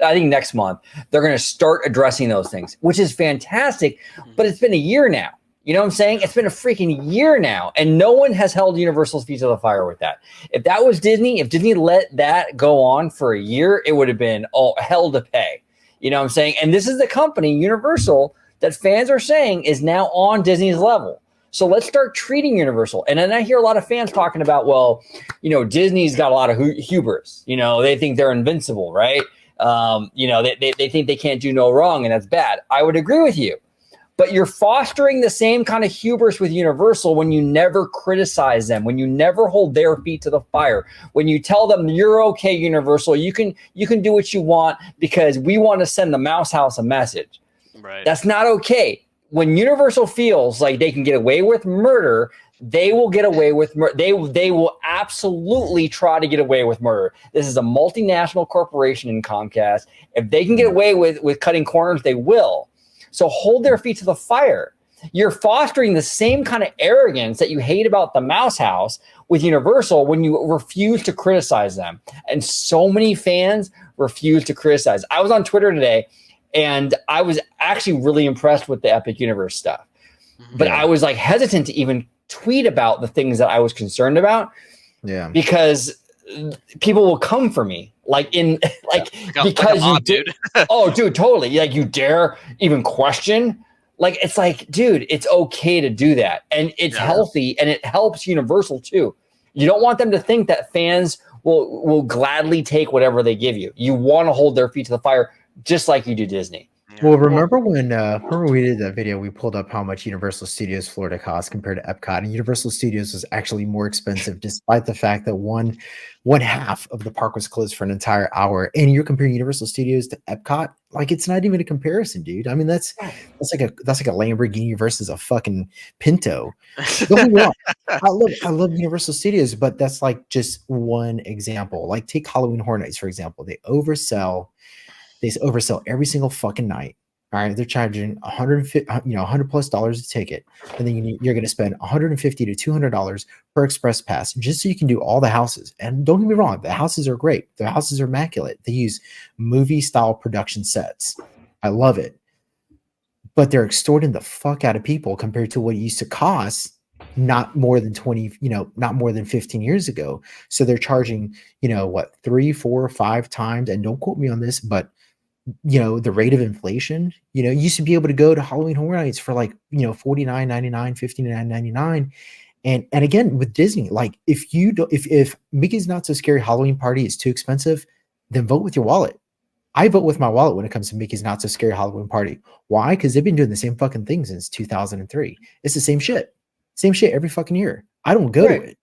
they're going to start addressing those things, which is fantastic. But it's been a year now. You know what I'm saying? It's been a freaking year now, and no one has held Universal's feet to the fire with that. If that was Disney, if Disney let that go on for a year, it would have been hell to pay. You know what I'm saying? And this is the company, Universal, that fans are saying is now on Disney's level. So let's start treating Universal. And then I hear a lot of fans talking about, well, Disney's got a lot of hubris. They think they're invincible, right? They think they can't do no wrong, and that's bad. I would agree with you. But you're fostering the same kind of hubris with Universal when you never criticize them, when you never hold their feet to the fire, when you tell them you're okay, Universal, you can do what you want because we want to send the Mouse House a message. Right. That's not okay. when Universal feels like they can get away with murder, they will get away with they will absolutely try to get away with murder. This is a multinational corporation in Comcast. If they can get away with cutting corners, they will. So hold their feet to the fire. You're fostering the same kind of arrogance that you hate about the Mouse House with Universal when you refuse to criticize them. And so many fans refuse to criticize. I was on Twitter today, and I was actually really impressed with the Epic Universe stuff. But I was like hesitant to even tweet about the things that I was concerned about. Yeah. Because people will come for me. Like because you did. Oh, dude, totally. Like you dare even question. Like, it's like, dude, it's okay to do that. And it's healthy, and it helps Universal too. You don't want them to think that fans will gladly take whatever they give you. You want to hold their feet to the fire just like you do Disney. Well, remember when we did that video, we pulled up how much Universal Studios Florida cost compared to Epcot, and Universal Studios was actually more expensive, despite the fact that one half of the park was closed for an entire hour. And you're comparing Universal Studios to Epcot, like it's not even a comparison, dude. I mean, that's like a Lamborghini versus a fucking Pinto. Don't get me wrong. I love Universal Studios, but that's like just one example. Like take Halloween Horror Nights, for example. They oversell every single fucking night. All right, they're charging $100+ a ticket, and then you're going to spend $150 to $200 per express pass just so you can do all the houses. And don't get me wrong, the houses are great. The houses are immaculate. They use movie style production sets. I love it, but they're extorting the fuck out of people compared to what it used to cost not more than 15 years ago. So they're charging, 3, 4, 5 times, and don't quote me on this, but the rate of inflation, you used to be able to go to Halloween Horror Nights for like, $49.99, $59.99. And again, with Disney, like if Mickey's Not So Scary Halloween Party is too expensive, then vote with your wallet. I vote with my wallet when it comes to Mickey's Not So Scary Halloween Party. Why? Because they've been doing the same fucking thing since 2003. It's the same shit every fucking year. I don't go to it.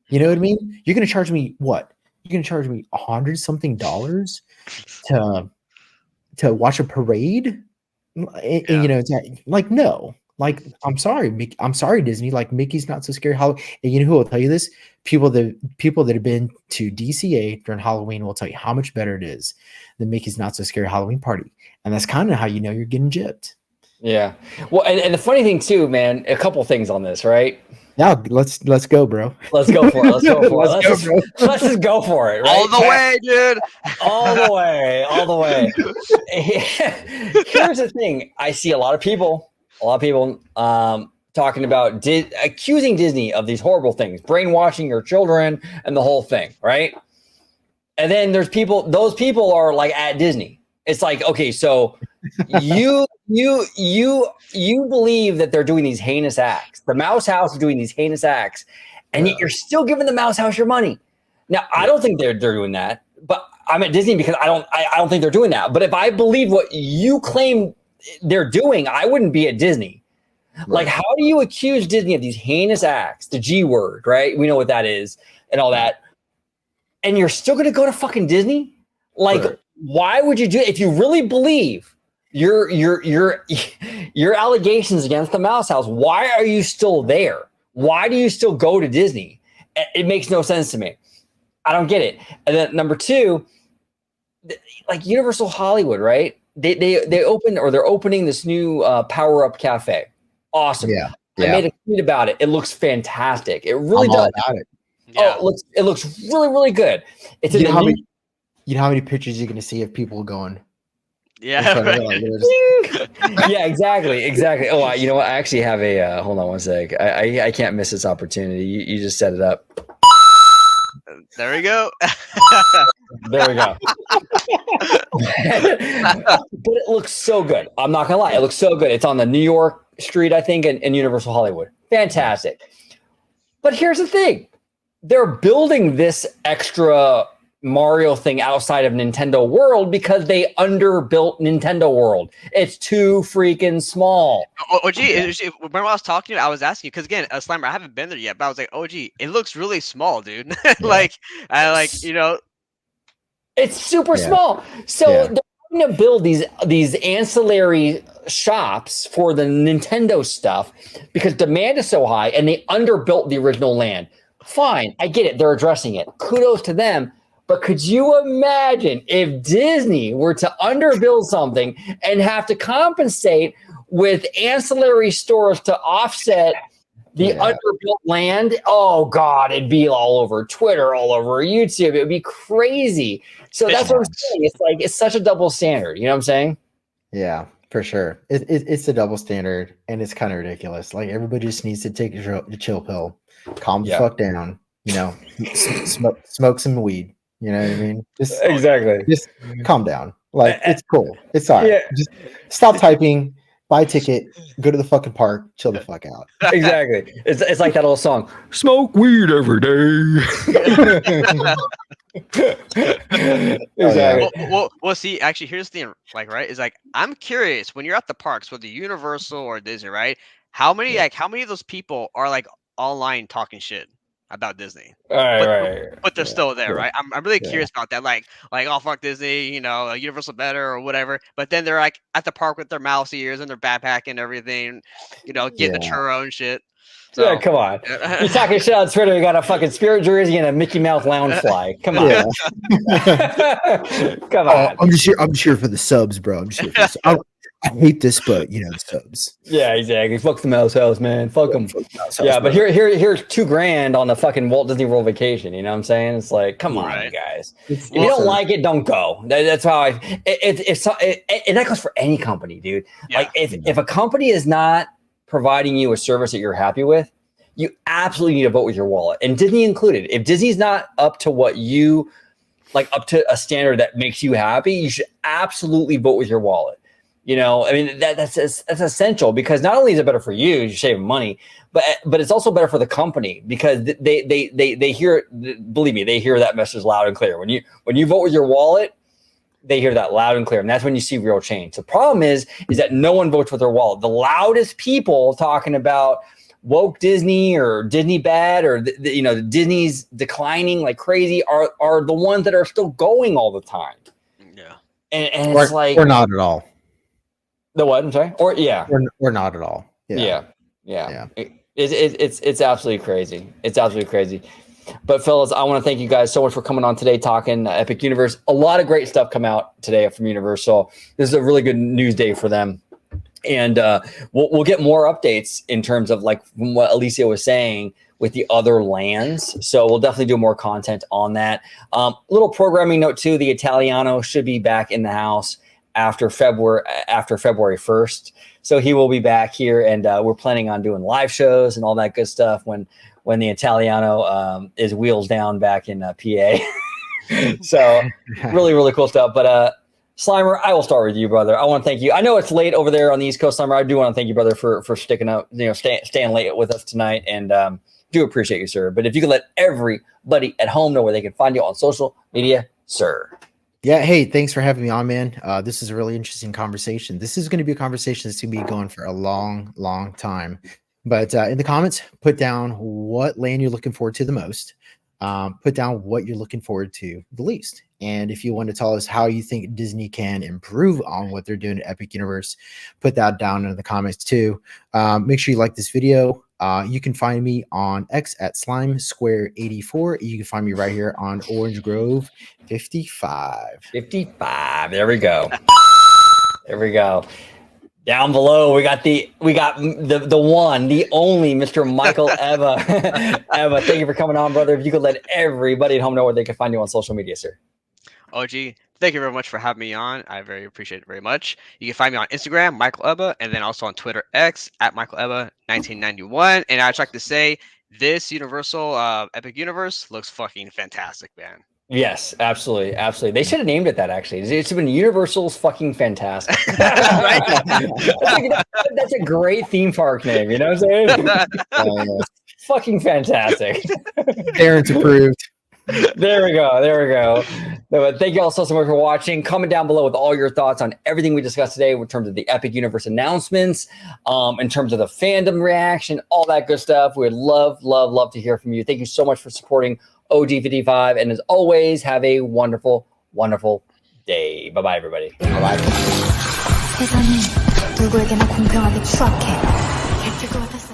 You know what I mean? You're going to charge me what? You're going to charge me $100 something to watch a parade? And, like, no. Like, I'm sorry, Disney. Like, Mickey's Not So Scary Halloween. And you know who will tell you this? People that have been to DCA during Halloween will tell you how much better it is than Mickey's Not So Scary Halloween Party. And that's kind of how you know you're getting gypped. Yeah. Well, and the funny thing too, man, a couple things on this, right? Yeah, let's go, bro. Let's go for it. Let's just go for it. Right? All the way, dude. All the way. Here's the thing. I see a lot of people talking about accusing Disney of these horrible things, brainwashing your children and the whole thing, right? And then those people are like at Disney. It's like, okay, so you believe that they're doing these heinous acts. The Mouse House is doing these heinous acts, and yet you're still giving the Mouse House your money. Now, I don't think they're doing that, but I'm at Disney because I don't think they're doing that. But if I believe what you claim they're doing, I wouldn't be at Disney. Right. Like, how do you accuse Disney of these heinous acts? The G word, right? We know what that is and all that. And you're still going to go to fucking Disney? Like, why would you do it? If you really believe your allegations against the Mouse House, why are you still there? Why do you still go to Disney? It makes no sense to me. I don't get it. And then number two, like Universal Hollywood, right? They opened, or they're opening this new Power Up Cafe. Awesome. Yeah. I made a tweet about it. It looks fantastic. It really does. About it. Yeah. Oh, it looks really, really good. It's you know how many pictures you're gonna see of people going? Yeah. Right. Yeah, exactly. Oh, you know what? I actually have a hold on one sec. I can't miss this opportunity. You just set it up. There we go. There we go. But it looks so good. I'm not gonna lie, it looks so good. It's on the New York street, I think, in Universal Hollywood. Fantastic. But here's the thing. They're building this extra Mario thing outside of Nintendo World because they underbuilt Nintendo World. It's too freaking small. When I was talking to you, I was asking you, because again, Slimer, I haven't been there yet, but I was like, it looks really small, dude. It's super small. So they're to build these ancillary shops for the Nintendo stuff because demand is so high and they underbuilt the original land. Fine, I get it. They're addressing it. Kudos to them. But could you imagine if Disney were to underbuild something and have to compensate with ancillary stores to offset the underbuilt land? Oh God, it'd be all over Twitter, all over YouTube. It would be crazy. So that's what I'm saying. It's like it's such a double standard. You know what I'm saying? Yeah, for sure. It's a double standard, and it's kind of ridiculous. Like everybody just needs to take a chill pill, calm the fuck down. You know, smoke some weed. You know what I mean? Just calm down. Like it's cool. It's all right. Yeah. Just stop typing. Buy a ticket. Go to the fucking park. Chill the fuck out. Exactly. It's like that old song. Smoke weed every day. Exactly. Well, see, actually, here's the thing, like, right? Is like I'm curious when you're at the parks, whether Universal or Disney, right? How many of those people are like online talking shit about Disney? But they're still there, right? I'm really curious about that. Like, oh fuck Disney, you know, Universal better or whatever. But then they're like at the park with their mouse ears and their backpack and everything, you know, getting the churro and shit. So, yeah, come on. You're talking shit on Twitter. You got a fucking Spirit jersey and a Mickey Mouse Loungefly. Come on. Come on. I'm just here for the subs, bro. I'm just here for the subs. I hate this, but you know, the subs. Yeah, exactly. Fuck the mouse house, man. Fuck them. Yeah, but here's $2,000 on the fucking Walt Disney World vacation. You know what I'm saying? It's like, come on, guys. If you don't like it, don't go. That's how and that goes for any company, dude. Yeah. Like if a company is not providing you a service that you're happy with, you absolutely need to vote with your wallet, and Disney included. If Disney's not up to what you like, up to a standard that makes you happy, you should absolutely vote with your wallet. You know, I mean, that's essential because not only is it better for you, you're saving money, but it's also better for the company because they hear, believe me, they hear that message loud and clear. When you vote with your wallet, they hear that loud and clear, and that's when you see real change. The problem is that no one votes with their wallet. The loudest people talking about woke Disney or Disney bad or Disney's declining like crazy are the ones that are still going all the time. Yeah, and it's like or not at all. The what? I'm sorry. Or not at all. Yeah. It's absolutely crazy. It's absolutely crazy. But fellas, I want to thank you guys so much for coming on today, talking Epic Universe. A lot of great stuff come out today from Universal. This is a really good news day for them, and we'll get more updates in terms of like what Alicia was saying with the other lands. So we'll definitely do more content on that. Little programming note too: the Italiano should be back in the house after February 1st. So he will be back here, and we're planning on doing live shows and all that good stuff when the Italiano is wheels down back in PA. So really, really cool stuff. But Slimer, I will start with you, brother. I want to thank you. I know it's late over there on the East Coast, Slimer. I do want to thank you, brother, for sticking up, staying late with us tonight, and do appreciate you, sir. But if you could let everybody at home know where they can find you on social media, sir. Yeah, hey, thanks for having me on, man. This is a really interesting conversation. This is going to be a conversation that's going to be going for a long, long time. But in the comments, put down what land you're looking forward to the most. Put down what you're looking forward to the least. And if you want to tell us how you think Disney can improve on what they're doing at Epic Universe, put that down in the comments too. Make sure you like this video. You can find me on X at SlimeSquare84. You can find me right here on Orange Grove 55. 55. There we go. There we go. Down below, we got the one, the only Mr. Michael Ebba. Ebba, thank you for coming on, brother. If you could let everybody at home know where they can find you on social media, sir. OG, thank you very much for having me on. I very appreciate it very much. You can find me on Instagram, Michael Ebba, and then also on Twitter X at Michael Ebba 1991. And I'd just like to say this Universal Epic Universe looks fucking fantastic, man. Yes, absolutely, absolutely. They should have named it that. Actually, it's been Universal's fucking fantastic. That's a great theme park name. You know what I'm saying? Fucking fantastic. Parents approved. There we go. There we go. But thank you all so much for watching. Comment down below with all your thoughts on everything we discussed today in terms of the Epic Universe announcements, in terms of the fandom reaction, all that good stuff. We would love, love, love to hear from you. Thank you so much for supporting OG55. And as always, have a wonderful, wonderful day. Bye-bye, everybody. Bye. 세상이 누구에게나 공평하게 추악해. 객실 것 같았어.